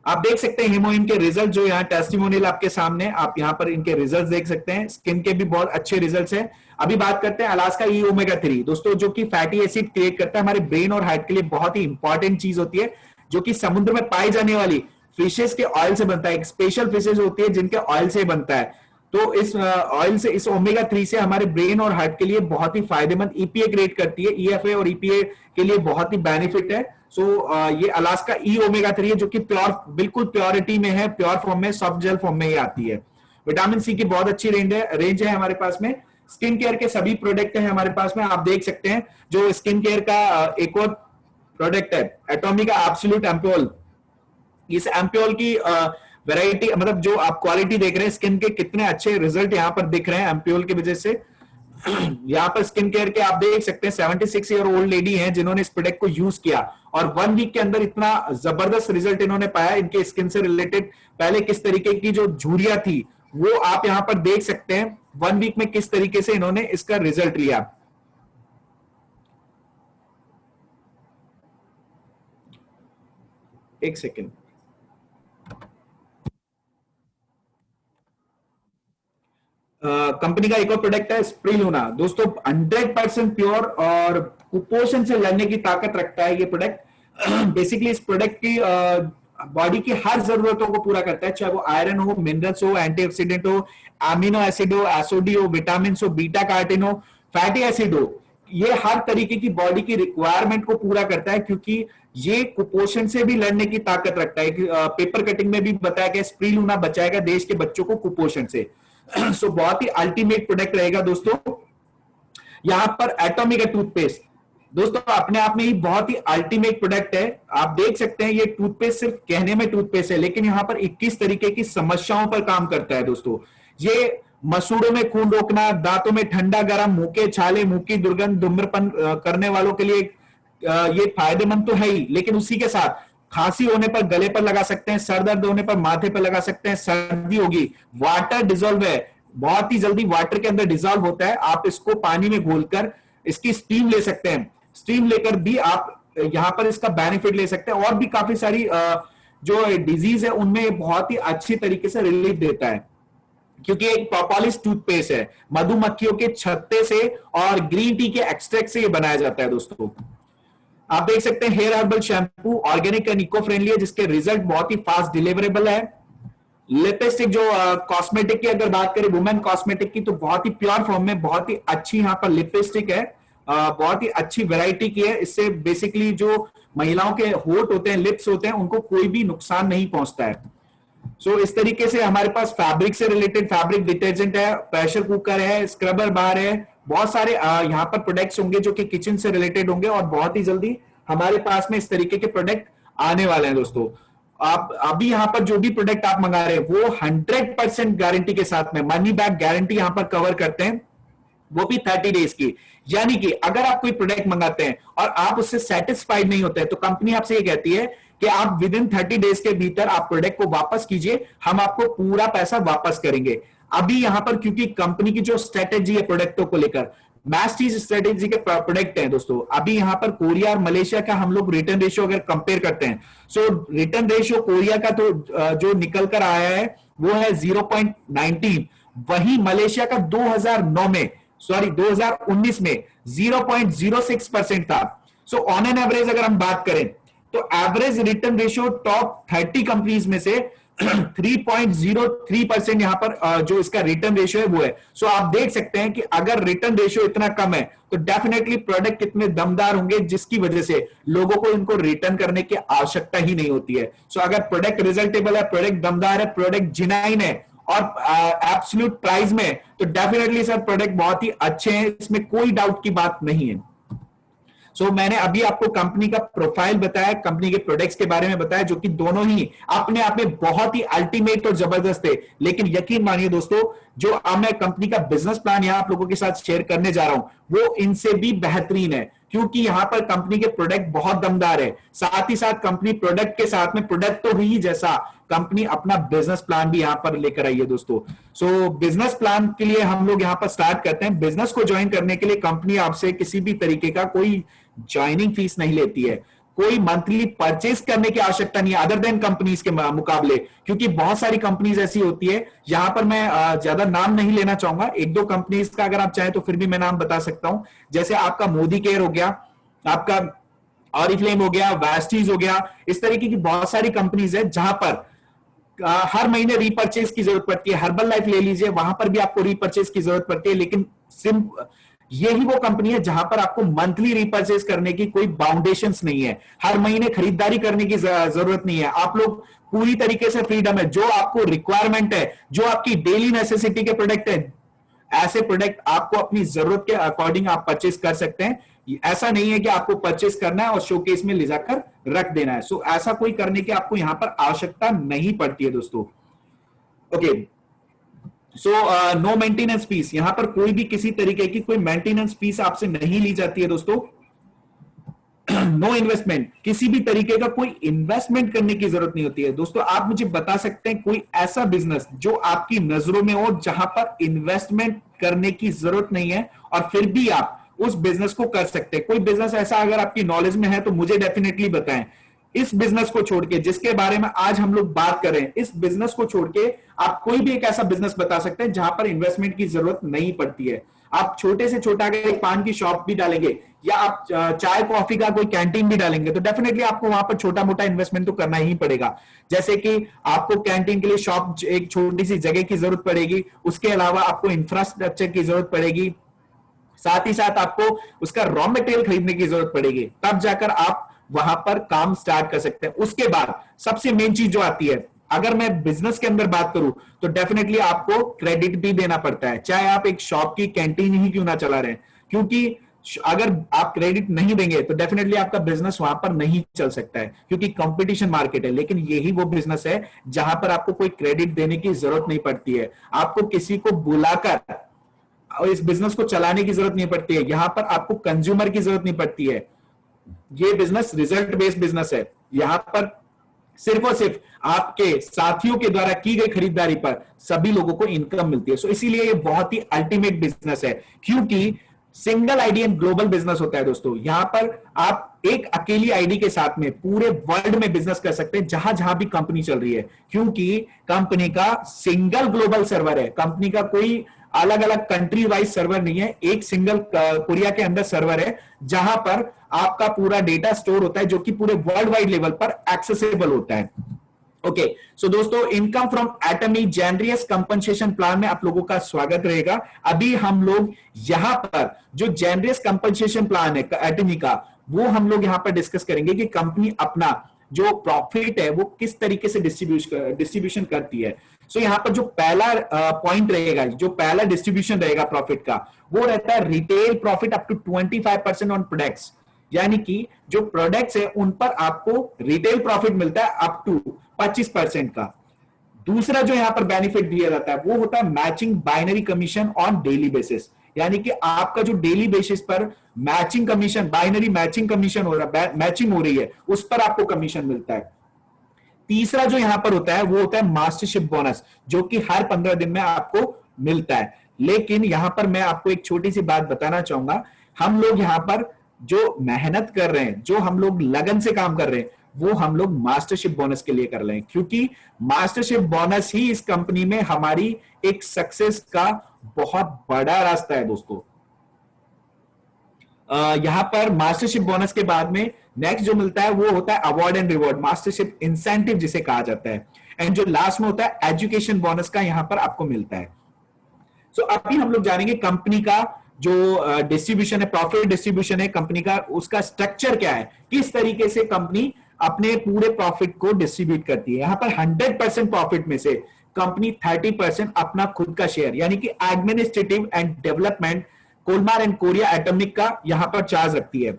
आप देख सकते हैं हीमोइन के रिजल्ट, जो यहाँ टेस्टिमोनियल आपके सामने, आप यहाँ पर इनके रिजल्ट देख सकते हैं। स्किन के भी बहुत अच्छे रिजल्ट्स हैं। अभी बात करते हैं अलास्का ई ओमेगा 3 दोस्तों, जो कि फैटी एसिड क्रिएट करता है, हमारे ब्रेन और हार्ट के लिए बहुत ही इंपॉर्टेंट चीज होती है, जो कि समुद्र में पाई जाने वाली फिशेस के ऑयल से बनता है। एक स्पेशल फिशेस होती है जिनके ऑयल से बनता है। तो इस ऑयल से, इस ओमेगा 3 से हमारे ब्रेन और हार्ट के लिए बहुत ही फायदेमंद ईपीए क्रिएट करती है। ईएफए और ईपीए के लिए बहुत ही बेनिफिट है। सो ये अलास्का ई ओमेगा 3 है, जो कि प्योर, बिल्कुल प्योरिटी में है, प्योर फॉर्म में, सॉफ्ट जेल फॉर्म में ये आती है। विटामिन सी की बहुत अच्छी रेंज है हमारे पास में। स्किन केयर के सभी प्रोडक्ट है हमारे पास में, आप देख सकते हैं। जो स्किन केयर का एक और प्रोडक्ट है एटॉमिका एब्सोल्यूट एम्प्योल। इस एम्प्योल की वैरायटी, मतलब जो आप क्वालिटी देख रहे हैं, स्किन के कितने अच्छे रिजल्ट यहाँ पर दिख रहे हैं एम्प्योल की वजह से। यहाँ पर स्किन केयर के आप देख सकते हैं 76 ईयर ओल्ड लेडी हैं जिन्होंने इस प्रोडक्ट को यूज किया और 1 वीक के अंदर इतना जबरदस्त रिजल्ट इन्होंने पाया। इनके स्किन से रिलेटेड पहले किस तरीके की जो झुर्रियां थी वो आप यहाँ पर देख सकते हैं 1 वीक में किस तरीके से इन्होंने इसका रिजल्ट लिया। एक सेकेंड, कंपनी का एक और प्रोडक्ट है स्प्रिलूना दोस्तों, 100% प्योर और कुपोषण से लड़ने की ताकत रखता है ये प्रोडक्ट। बेसिकली इस प्रोडक्ट की बॉडी की हर जरूरतों को पूरा करता है, चाहे वो आयरन हो, मिनरल्स हो, एंटीऑक्सीडेंट हो, अमीनो एसिड हो, एसओडी हो, विटामिन हो, बीटा कार्टिन हो, फैटी एसिड हो। ये हर तरीके की बॉडी की रिक्वायरमेंट को पूरा करता है, क्योंकि ये कुपोषण से भी लड़ने की ताकत रखता है। पेपर कटिंग में भी बताया गया स्प्रिलूना बचाएगा देश के बच्चों को कुपोषण से। सो बहुत ही अल्टीमेट प्रोडक्ट रहेगा दोस्तों। यहां पर एटॉमिका टूथपेस्ट दोस्तों अपने आप में ही बहुत ही अल्टीमेट प्रोडक्ट है। आप देख सकते हैं ये टूथपेस्ट सिर्फ कहने में टूथपेस्ट है, लेकिन यहां पर 21 तरीके की समस्याओं पर काम करता है दोस्तों। ये मसूड़ों में खून रोकना, दांतों में ठंडा गरम, मुंह के छाले, मुंह की दुर्गंध, धूम्रपान करने वालों के लिए ये फायदेमंद तो है ही, लेकिन उसी के साथ खांसी होने पर गले पर लगा सकते हैं, सर दर्द होने पर माथे पर लगा सकते हैं, सर्दी होगी, वाटर डिजोल्व है, बहुत ही जल्दी वाटर के अंदर डिजोल्व होता है। आप इसको पानी में घोलकर इसकी स्टीम ले सकते हैं, स्टीम लेकर भी आप यहां पर इसका बेनिफिट ले सकते हैं। और भी काफी सारी जो डिजीज है उनमें बहुत ही अच्छी तरीके से रिलीफ देता है, क्योंकि एक प्रोपोलिस टूथपेस्ट है, मधुमक्खियों के छत्ते से और ग्रीन टी के एक्सट्रैक्ट से ये बनाया जाता है दोस्तों। आप देख सकते हैं hair herbal shampoo, organic and eco friendly है, जिसके रिजल्ट बहुत ही फास्ट डिलीवरेबल है। लिपस्टिक जो कॉस्मेटिक की अगर बात करें, वुमेन कॉस्मेटिक की, तो बहुत ही प्योर फॉर्म में बहुत ही अच्छी यहाँ पर लिपस्टिक है, बहुत ही अच्छी वैरायटी की है। इससे बेसिकली जो महिलाओं के होठ होते हैं, लिप्स होते हैं, उनको कोई भी नुकसान नहीं पहुंचता है। सो इस तरीके से हमारे पास फैब्रिक से रिलेटेड फैब्रिक डिटर्जेंट है, प्रेशर कुकर है, स्क्रबर बार है, बहुत सारे यहाँ पर प्रोडक्ट्स होंगे जो कि किचन से रिलेटेड होंगे और बहुत ही जल्दी हमारे पास में इस तरीके के प्रोडक्ट आने वाले हैं दोस्तों। आप अभी यहाँ पर जो भी प्रोडक्ट आप मंगा रहे हैं वो 100% गारंटी के साथ में मनी बैक गारंटी यहाँ पर कवर करते हैं, वो भी 30 डेज की। यानी कि अगर आप कोई प्रोडक्ट मंगाते हैं और आप उससे सेटिस्फाइड नहीं होते हैं, तो कंपनी आपसे ये कहती है कि आप विद इन 30 डेज के भीतर आप प्रोडक्ट को वापस कीजिए, हम आपको पूरा पैसा वापस करेंगे। अभी यहां पर क्योंकि कंपनी की जो स्ट्रेटेजी है प्रोडक्टों को लेकर, मैस्टीज स्ट्रेटेजी के प्रोडक्ट हैं दोस्तों, अभी यहां पर कोरिया और मलेशिया का हम लोग रिटर्न रेशियो अगर कंपेयर करते हैं, सो रिटर्न रेशियो कोरिया का तो जो निकल कर आया है वो है 0.19, वहीं मलेशिया का 2019 में 0.06% था। सो ऑन एन एवरेज अगर हम बात करें तो average return ratio top 30 companies में से 3.03% यहां पर जो इसका रिटर्न रेशियो है वो है। सो आप देख सकते हैं कि अगर रिटर्न रेशियो इतना कम है तो डेफिनेटली प्रोडक्ट कितने दमदार होंगे, जिसकी वजह से लोगों को इनको रिटर्न करने की आवश्यकता ही नहीं होती है। सो अगर प्रोडक्ट रिजल्टेबल है, प्रोडक्ट दमदार है, प्रोडक्ट जिनाइन है और एब्सोल्यूट प्राइस में, तो डेफिनेटली सर प्रोडक्ट बहुत ही अच्छे हैं, इसमें कोई डाउट की बात नहीं है। सो मैंने अभी आपको कंपनी का प्रोफाइल बताया, कंपनी के प्रोडक्ट्स के बारे में बताया, जो कि दोनों ही अपने आप में बहुत ही अल्टीमेट और जबरदस्त है। लेकिन यकीन मानिए दोस्तों, जो अब मैं कंपनी का बिजनेस प्लान यहां आप लोगों के साथ शेयर करने जा रहा हूं वो इनसे भी बेहतरीन है, क्योंकि यहां पर कंपनी के प्रोडक्ट बहुत दमदार है। साथ ही साथ कंपनी प्रोडक्ट के साथ में प्रोडक्ट तो ही जैसा कंपनी अपना बिजनेस प्लान भी यहां पर लेकर आई है दोस्तों। सो बिजनेस प्लान के लिए हम लोग यहां पर स्टार्ट करते हैं। बिजनेस को ज्वाइन करने के लिए कंपनी आपसे किसी भी तरीके का कोई ज्वाइनिंग फीस नहीं लेती है, कोई मंथली परचेज करने की आवश्यकता नहीं है अदर देन कंपनीज के मुकाबले, क्योंकि बहुत सारी कंपनीज ऐसी होती है। यहां पर मैं ज्यादा नाम नहीं लेना चाहूंगा, एक दो कंपनीज का अगर आप चाहें तो फिर भी मैं नाम बता सकता हूं, जैसे आपका मोदी केयर हो गया, आपका ऑरिफ्लेम हो गया, वेस्टीज हो गया, इस तरीके की बहुत सारी कंपनीज है जहां पर हर महीने रीपर्चेज की जरूरत पड़ती है। हर्बल लाइफ ले लीजिए, वहां पर भी आपको रीपर्चेज की जरूरत पड़ती है, लेकिन यही वो कंपनी है जहां पर आपको मंथली रीपर्चेज करने की कोई बाउंडेशंस नहीं है, हर महीने खरीदारी करने की जरूरत नहीं है। आप लोग पूरी तरीके से फ्रीडम है, जो आपको रिक्वायरमेंट है, जो आपकी डेली नेसेसिटी के प्रोडक्ट है, ऐसे प्रोडक्ट आपको अपनी जरूरत के अकॉर्डिंग आप परचेज कर सकते हैं। ऐसा नहीं है कि आपको परचेज करना है और शोकेस में ले जाकर रख देना है। सो ऐसा कोई करने की आपको यहां पर आवश्यकता नहीं पड़ती है दोस्तों। Okay, so no maintenance fees, यहां पर कोई भी किसी तरीके की कोई मेंटेनेंस फीस आपसे नहीं ली जाती है दोस्तों। नो इन्वेस्टमेंट, किसी भी तरीके का कोई इन्वेस्टमेंट करने की जरूरत नहीं होती है दोस्तों। आप मुझे बता सकते हैं कोई ऐसा बिजनेस जो आपकी नजरों में हो जहां पर इन्वेस्टमेंट करने की जरूरत नहीं है और फिर भी आप उस बिजनेस को कर सकते हैं? कोई बिजनेस ऐसा अगर आपकी नॉलेज में है तो मुझे डेफिनेटली बताएं। इस बिजनेस को छोड़ के, जिसके बारे में आज हम लोग बात कर रहे हैं, इस बिजनेस को छोड़ के आप कोई भी एक ऐसा बिजनेस बता सकते हैं जहां पर इन्वेस्टमेंट की जरूरत नहीं पड़ती है। आप छोटे से छोटा अगर एक पान की शॉप भी डालेंगे या आप चाय कॉफी का कोई कैंटीन भी डालेंगे तो डेफिनेटली आपको वहां पर छोटा मोटा इन्वेस्टमेंट तो करना ही पड़ेगा। जैसे कि आपको कैंटीन के लिए शॉप, एक छोटी सी जगह की जरूरत पड़ेगी, उसके अलावा आपको इंफ्रास्ट्रक्चर की जरूरत पड़ेगी, साथ ही साथ आपको उसका रॉ मटेरियल खरीदने की जरूरत पड़ेगी, तब जाकर आप वहां पर काम स्टार्ट कर सकते हैं। उसके बाद सबसे मेन चीज जो आती है, अगर मैं बिजनेस के अंदर बात करूं तो डेफिनेटली आपको क्रेडिट भी देना पड़ता है, चाहे आप एक शॉप की कैंटीन ही क्यों ना चला रहे हैं, क्योंकि अगर आप क्रेडिट नहीं देंगे तो डेफिनेटली आपका बिजनेस वहां पर नहीं चल सकता है, क्योंकि कंपटीशन मार्केट है। लेकिन यही वो बिजनेस है जहां पर आपको कोई क्रेडिट देने की जरूरत नहीं पड़ती है, आपको किसी को बुलाकर और इस बिजनेस को चलाने की जरूरत नहीं पड़ती है, यहां पर आपको कंज्यूमर की जरूरत नहीं पड़ती है। ये बिजनेस रिजल्ट बेस्ड बिजनेस है, यहां पर सिर्फ और सिर्फ आपके साथियों के द्वारा की गई खरीदारी पर सभी लोगों को इनकम मिलती है। सो इसीलिए ये बहुत ही अल्टीमेट बिजनेस है, क्योंकि single ID and global business होता है दोस्तों। यहां पर आप एक अकेली आईडी के साथ में पूरे वर्ल्ड में बिजनेस कर सकते हैं, जहां जहां भी कंपनी चल रही है, क्योंकि कंपनी का सिंगल ग्लोबल सर्वर है, कंपनी का कोई अलग अलग कंट्री वाइज सर्वर नहीं है, एक सिंगल कोरिया के अंदर सर्वर है जहां पर आपका पूरा डेटा स्टोर होता है, जो कि पूरे वर्ल्ड वाइड लेवल पर एक्सेसिबल होता है। ओके, सो दोस्तों, इनकम फ्रॉम एटमी जेनरियस कंपनसेशन प्लान में आप लोगों का स्वागत रहेगा। अभी हम लोग यहां पर जो जेनरियस कंपनसेशन प्लान है एटमी का, वो हम लोग यहां पर डिस्कस करेंगे कि कंपनी अपना जो प्रॉफिट है वो किस तरीके से डिस्ट्रीब्यूशन करती है। सो यहां पर जो पहला पॉइंट रहेगा, जो पहला डिस्ट्रीब्यूशन रहेगा प्रॉफिट का, वो रहता है retail profit up to 25% on products, यानी कि जो प्रोडक्ट्स है उन पर आपको रिटेल प्रॉफिट मिलता है अप टू 25% का। दूसरा जो यहां पर बेनिफिट दिया जाता है वो होता है matching binary commission on daily basis, यानी कि आपका जो डेली बेसिस पर matching commission, binary matching commission हो रहा है, मैचिंग हो रही है, उस पर आपको कमीशन मिलता है। तीसरा जो यहां पर होता है वो होता है मास्टरशिप बोनस, जो कि हर 15 दिन में आपको मिलता है। लेकिन यहां पर मैं आपको एक छोटी सी बात बताना चाहूंगा, हम लोग यहां पर जो मेहनत कर रहे हैं, जो हम लोग लगन से काम कर रहे हैं, वो हम लोग मास्टरशिप बोनस के लिए कर रहे हैं, क्योंकि मास्टरशिप बोनस ही इस कंपनी में हमारी एक सक्सेस का बहुत बड़ा रास्ता है दोस्तों। यहां पर मास्टरशिप बोनस के बाद में नेक्स्ट जो मिलता है वो होता है award and reward, mastership incentive जिसे कहा जाता है। एंड जो लास्ट में होता है एजुकेशन बोनस का यहां पर आपको मिलता है। सो अभी हम लोग जानेंगे कंपनी का जो डिस्ट्रीब्यूशन है, प्रॉफिट डिस्ट्रीब्यूशन है कंपनी का, उसका स्ट्रक्चर क्या है, किस तरीके से कंपनी अपने पूरे प्रॉफिट को डिस्ट्रीब्यूट करती है। यहां पर 100% प्रॉफिट में से कंपनी 30% अपना खुद का शेयर, यानी कि administrative and development, Kolmar and Korea Atomic का यहां पर चार्ज रखती है।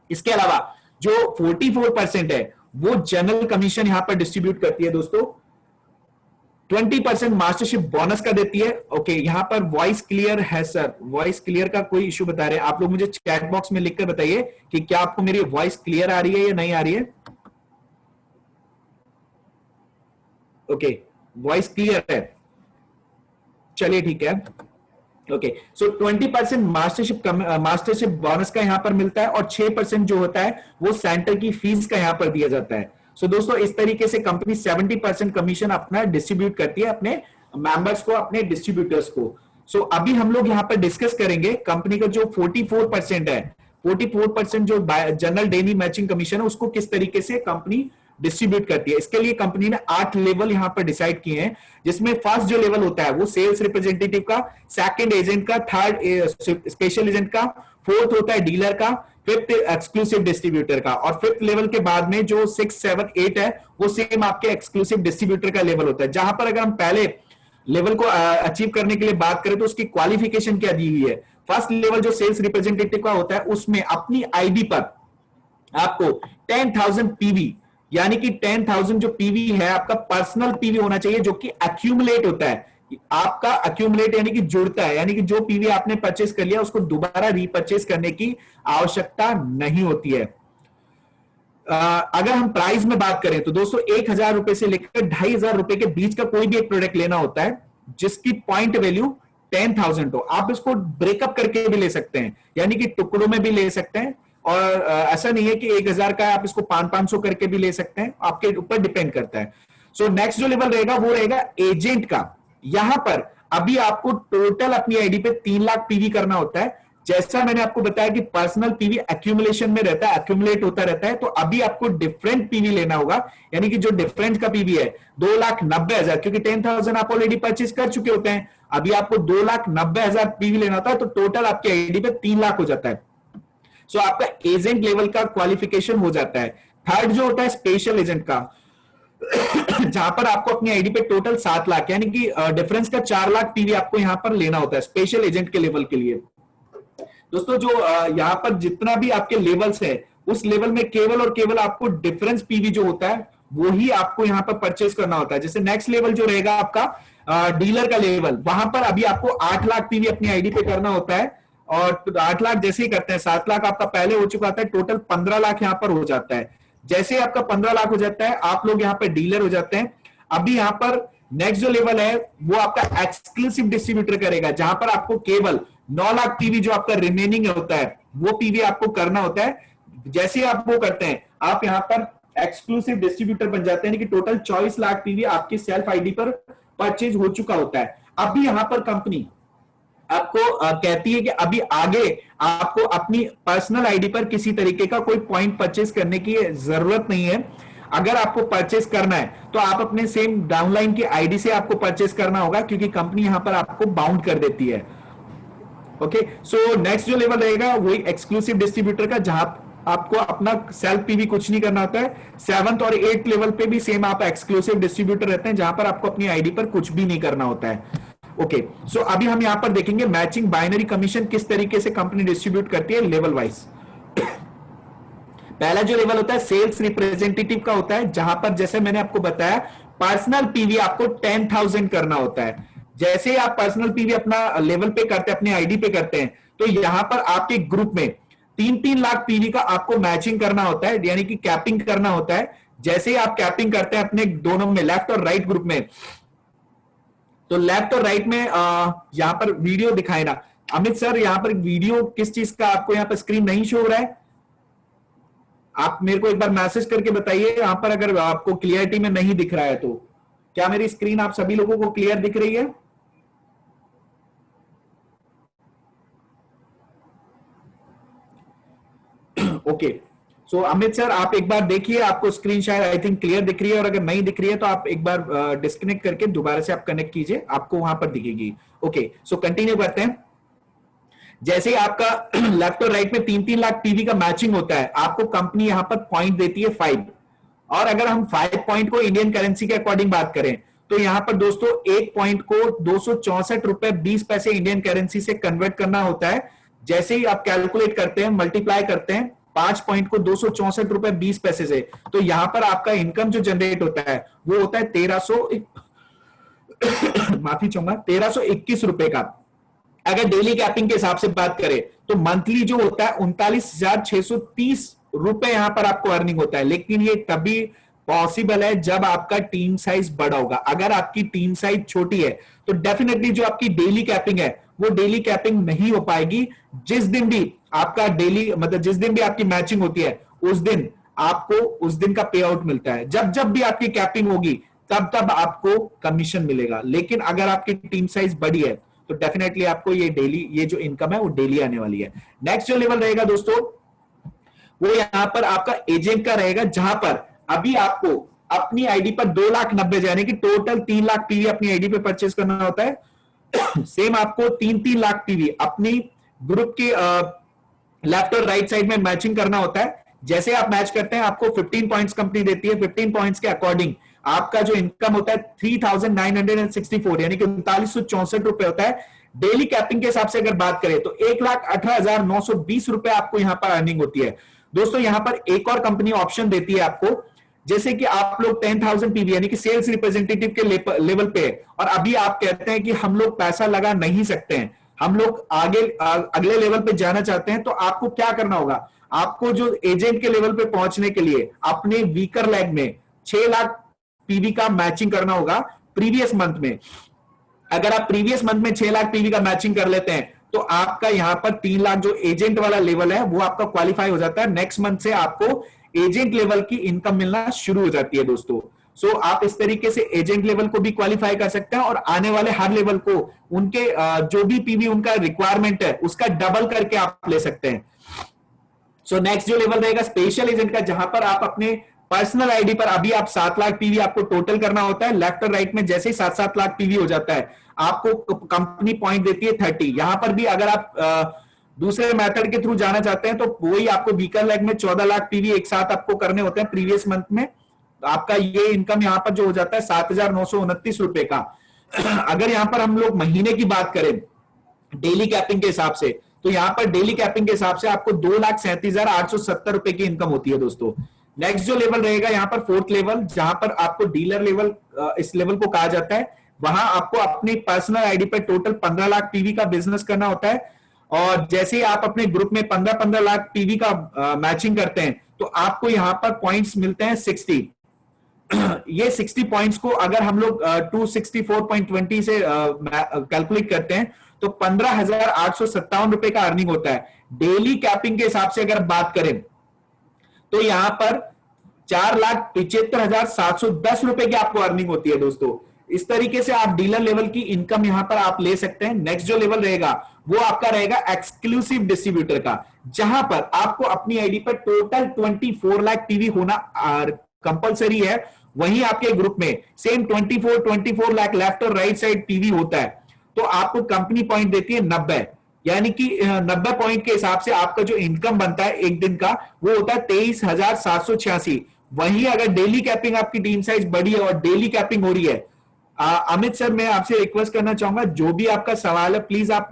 इसके अलावा जो 44% है वो जनरल कमीशन यहां पर डिस्ट्रीब्यूट करती है दोस्तों। 20% मास्टरशिप बोनस का देती है। ओके, यहां पर वॉइस क्लियर है सर? वॉइस क्लियर का कोई इशू बता रहे हैं आप लोग? मुझे चैट बॉक्स में लिखकर बताइए कि क्या आपको मेरी वॉइस क्लियर आ रही है या नहीं आ रही है। ओके, वॉइस क्लियर है, चलिए ठीक है। ओके, सो 20% मास्टरशिप बोनस का यहां पर मिलता है, और 6% जो होता है वो सेंटर की फीस का यहां पर दिया जाता है। सो दोस्तों, इस तरीके से कंपनी 70% कमीशन अपना डिस्ट्रीब्यूट करती है अपने मेंबर्स को, अपने डिस्ट्रीब्यूटर्स को। सो अभी हम लोग यहां पर डिस्कस करेंगे कंपनी का जो 44% है, 44% जो जनरल डेली मैचिंग कमीशन है, उसको किस तरीके से कंपनी डिस्ट्रीब्यूट करती है। इसके लिए कंपनी ने 8 लेवल यहां पर डिसाइड किए हैं, जिसमें फर्स्ट जो लेवल होता है वो सेल्स रिप्रेजेंटेटिव का, सेकंड एजेंट का, थर्ड स्पेशल एजेंट का, फोर्थ होता है डीलर का, फिफ्थ एक्सक्लूसिव डिस्ट्रीब्यूटर का, और फिफ्थ लेवल के बाद में जो 6, 7, 8 है वो सेम आपके एक्सक्लूसिव डिस्ट्रीब्यूटर का लेवल होता है। जहां पर अगर हम पहले लेवल को अचीव करने के लिए बात करें तो उसकी क्वालिफिकेशन क्या दी हुई है। फर्स्ट लेवल जो सेल्स रिप्रेजेंटेटिव का होता है उसमें अपनी आईडी पर आपको 10,000 पीवी, यानी कि 10,000 जो पीवी है आपका पर्सनल पीवी होना चाहिए, जो कि एक्यूमुलेट होता है आपका, एक्यूमुलेट यानी कि जुड़ता है, यानी कि जो पीवी आपने परचेस कर लिया उसको दोबारा रीपरचेस करने की आवश्यकता नहीं होती है। अगर हम प्राइस में बात करें तो दोस्तों 1,000 रुपए से लेकर 2,500 रुपए के बीच का कोई भी एक प्रोडक्ट लेना होता है जिसकी पॉइंट वैल्यू 10,000 हो। आप इसको ब्रेकअप करके भी ले सकते हैं, यानी कि टुकड़ों में भी ले सकते हैं, और ऐसा नहीं है कि 1,000 का आप इसको 500 करके भी ले सकते हैं, आपके ऊपर डिपेंड करता है। सो नेक्स्ट जो लेवल रहेगा वो रहेगा एजेंट का। यहां पर अभी आपको टोटल अपनी आईडी पे 3 लाख पीवी करना होता है। जैसा मैंने आपको बताया कि पर्सनल पीवी एक्यूमुलेशन में रहता है, एक्यूमुलेट होता रहता है, तो अभी आपको डिफरेंट पीवी लेना होगा, यानी कि जो डिफरेंट का पीवी है 2,90,000, क्योंकि 10,000 आप ऑलरेडी परचेज कर चुके होते हैं, अभी आपको 2,90,000 पीवी लेना होता है, तो टोटल आपकी आईडी पे 3 लाख हो जाता है। सो आपका एजेंट लेवल का क्वालिफिकेशन हो जाता है। थर्ड जो होता है स्पेशल एजेंट का, जहां पर आपको अपनी आईडी पे टोटल 7 लाख, यानी कि डिफरेंस का 4 लाख पीवी आपको यहां पर लेना होता है स्पेशल एजेंट के लेवल के लिए। दोस्तों जो यहां पर जितना भी आपके लेवल्स है उस लेवल में केवल और केवल आपको डिफरेंस पीवी जो होता है वो ही आपको यहां पर परचेज करना होता है। जैसे नेक्स्ट लेवल जो रहेगा आपका डीलर का लेवल, वहां पर अभी आपको 8 लाख पीवी अपनी आईडी पे करना होता है, और 8 लाख जैसे ही करते हैं 7 लाख आपका पहले हो चुका था, टोटल 15 लाख यहां पर हो जाता है। जैसे ही आपका 15 लाख हो जाता है आप लोग यहां पर डीलर हो जाते हैं। अभी यहां पर नेक्स्ट जो लेवल है वो आपका एक्सक्लूसिव डिस्ट्रीब्यूटर करेगा, जहां पर आपको केवल 9 लाख पीवी जो आपका रिमेनिंग होता है वो पीवी आपको करना होता है। जैसे आप वो करते हैं आप यहां पर एक्सक्लूसिव डिस्ट्रीब्यूटर बन जाते हैं, यानी कि टोटल 24 लाख पीवी आपकी सेल्फ आईडी पर परचेज हो चुका होता है। अभी यहां पर कंपनी आपको कहती है कि अभी आगे आपको अपनी पर्सनल आईडी पर किसी तरीके का कोई पॉइंट परचेज करने की जरूरत नहीं है। अगर आपको परचेस करना है तो आप अपने सेम डाउनलाइन की आईडी से आपको परचेस करना होगा, क्योंकि कंपनी यहां पर आपको बाउंड कर देती है। ओके, सो नेक्स्ट जो लेवल रहेगा वही एक्सक्लूसिव डिस्ट्रीब्यूटर का, जहां आपको अपना सेल्फ पीवी कुछ नहीं करना होता है। 7th और 8th लेवल पे भी सेम आप एक्सक्लूसिव डिस्ट्रीब्यूटर रहते हैं, जहां पर आपको अपनी आईडी पर कुछ भी नहीं करना होता है। ओके, सो अभी हम यहां पर देखेंगे मैचिंग बाइनरी कमीशन किस तरीके से कंपनी डिस्ट्रीब्यूट करती है लेवल वाइज। पहला जो लेवल होता है सेल्स रिप्रेजेंटेटिव का होता है, जहां पर जैसे मैंने आपको बताया पर्सनल पीवी आपको 10,000 करना होता है। जैसे आप पर्सनल पीवी अपना लेवल पे करते हैं, अपनी आईडी पे करते हैं, तो यहां पर आपके ग्रुप में 3-3 लाख पीवी का आपको मैचिंग करना होता है, यानी कि कैपिंग करना होता है, जैसे ही आप कैपिंग करते हैं अपने दोनों में, लेफ्ट और राइट ग्रुप में, तो लेफ्ट और राइट में यहां पर वीडियो दिखाए ना अमित सर, यहां पर वीडियो किस चीज का आपको यहां पर स्क्रीन नहीं शो हो रहा है? आप मेरे को एक बार मैसेज करके बताइए यहां पर, अगर आपको क्लियरिटी में नहीं दिख रहा है तो। क्या मेरी स्क्रीन आप सभी लोगों को क्लियर दिख रही है? ओके, सो अमित सर आप एक बार देखिए, आपको स्क्रीन शायद आई थिंक क्लियर दिख रही है, और अगर नहीं दिख रही है तो आप एक बार डिस्कनेक्ट करके दोबारा से आप कनेक्ट कीजिए, आपको वहां पर दिखेगी। ओके, सो कंटिन्यू करते हैं। जैसे ही आपका लेफ्ट और राइट में 3-3 लाख पीवी का मैचिंग होता है, आपको कंपनी यहां पर पॉइंट देती है 5। और अगर हम 5 पॉइंट को इंडियन करेंसी के अकॉर्डिंग बात करें तो यहां पर दोस्तों एक पॉइंट को 264 रुपए 20 पैसे इंडियन करेंसी से कन्वर्ट करना होता है। जैसे ही आप कैलकुलेट करते हैं, मल्टीप्लाई करते हैं 5 पॉइंट को 264 रुपए 20 पैसे से, तो यहां पर आपका इनकम जो जनरेट होता है वो होता है 1321 रुपए का। अगर डेली कैपिंग के हिसाब से बात करें तो मंथली जो होता है 39,630 रुपए यहां पर आपको अर्निंग होता है। लेकिन ये तभी पॉसिबल है जब आपका टीम साइज बड़ा होगा। अगर आपकी टीम साइज छोटी है तो डेफिनेटली जो आपकी डेली कैपिंग है वो डेली कैपिंग नहीं हो पाएगी। जिस दिन भी आपका डेली मतलब जिस दिन भी आपकी मैचिंग होती है उस दिन आपको उस दिन का पे आउट मिलता है। जब जब भी आपकी कैपिंग होगी तब तब आपको कमीशन मिलेगा। लेकिन अगर आपकी टीम साइज बड़ी है तो डेफिनेटली आपको ये डेली ये जो इनकम है वो डेली आने वाली है। नेक्स्ट जो लेवल रहेगा दोस्तों वो यहां पर आपका एजेंट का रहेगा, जहां पर अभी आपको अपनी आईडी पर 2,90,000 यानी कि टोटल 3 लाख पीवी अपनी आईडी पे परचेस करना होता है। सेम आपको 3-3 लाख पीवी अपनी ग्रुप की लेफ्ट और राइट साइड में मैचिंग करना होता है। जैसे आप मैच करते हैं आपको 15 पॉइंट्स कंपनी देती है। 15 पॉइंट्स के अकॉर्डिंग आपका जो इनकम होता है 3,964 यानी कि 3,964 रुपए होता है। डेली कैपिंग के हिसाब से अगर बात करें तो 1,18,920 रुपए आपको यहां पर अर्निंग होती है। दोस्तों यहां पर एक और कंपनी ऑप्शन देती है आपको, जैसे कि आप लोग 10,000 पीवी यानी कि सेल्स रिप्रेजेंटेटिव के लेवल पे है और अभी आप कहते हैं कि हम लोग पैसा लगा नहीं सकते हैं, हम लोग आगे अगले लेवल पे जाना चाहते हैं, तो आपको क्या करना होगा? आपको जो एजेंट के लेवल पे पहुंचने के लिए अपने वीकर लेग में 6 लाख पीवी का मैचिंग करना होगा प्रीवियस मंथ में। अगर आप प्रीवियस मंथ में 6 लाख पीवी का मैचिंग कर लेते हैं तो आपका यहां पर 3 लाख जो एजेंट वाला लेवल है वो आपका क्वालिफाई हो जाता है। नेक्स्ट मंथ से आपको एजेंट लेवल की इनकम मिलना शुरू हो जाती है दोस्तों। सो आप इस तरीके से एजेंट लेवल को भी क्वालिफाई कर सकते हैं और आने वाले हर लेवल को उनके जो भी पीवी उनका रिक्वायरमेंट है उसका डबल करके आप ले सकते हैं। सो नेक्स्ट जो लेवल रहेगा स्पेशल एजेंट का, जहां पर आप अपने पर्सनल आईडी पर अभी आप 7 लाख पीवी आपको टोटल करना होता है। लेफ्ट और राइट में जैसे ही 7-7 लाख पीवी हो जाता है आपको कंपनी पॉइंट देती है 30। यहां पर भी अगर आप दूसरे मेथड के थ्रू जाना चाहते हैं तो वही आपको वीकर लेग में 14 लाख पीवी एक साथ आपको करने होते हैं प्रीवियस मंथ में। तो आपका ये इनकम यहां पर जो हो जाता है 7,929 रुपए का। अगर यहां पर हम लोग महीने की बात करें डेली कैपिंग के हिसाब से तो यहां पर डेली कैपिंग के हिसाब से आपको 2,37,870 रुपए की इनकम होती है दोस्तों। नेक्स्ट जो लेवल रहेगा यहां पर फोर्थ लेवल, जहां पर आपको डीलर लेवल इस लेवल को कहा जाता है। वहां आपको अपनी पर्सनल आईडी पर टोटल 15 लाख पीवी का बिजनेस करना होता है और जैसे ही आप अपने ग्रुप में 15-15 लाख पीवी का मैचिंग करते हैं तो आपको यहां पर पॉइंट्स मिलते हैं 60। ये 60 पॉइंट्स को अगर हम लोग 264.20 से कैलकुलेट करते हैं तो 15,857 रुपए का अर्निंग होता है। डेली कैपिंग के हिसाब से अगर बात करें तो यहां पर 4,75,710 रुपए की आपको अर्निंग होती है दोस्तों। इस तरीके से आप डीलर लेवल की इनकम यहां पर आप ले सकते हैं। नेक्स्ट जो लेवल रहेगा वो आपका रहेगा एक्सक्लूसिव डिस्ट्रीब्यूटर का, जहां पर आपको अपनी आईडी पर टोटल 24 लाख पीवी होना कंपलसरी है। वहीं आपके ग्रुप में सेम 24 लाख लेफ्ट और राइट साइड पीवी होता है तो आपको कंपनी पॉइंट देती है 90, यानी कि 90 पॉइंट के हिसाब से आपका जो इनकम बनता है एक दिन का वो होता है 23,786। वहीं अगर डेली कैपिंग आपकी टीम साइज बड़ी है और डेली कैपिंग हो रही है, अमित सर मैं आपसे रिक्वेस्ट करना चाहूंगा जो भी आपका सवाल है प्लीज आप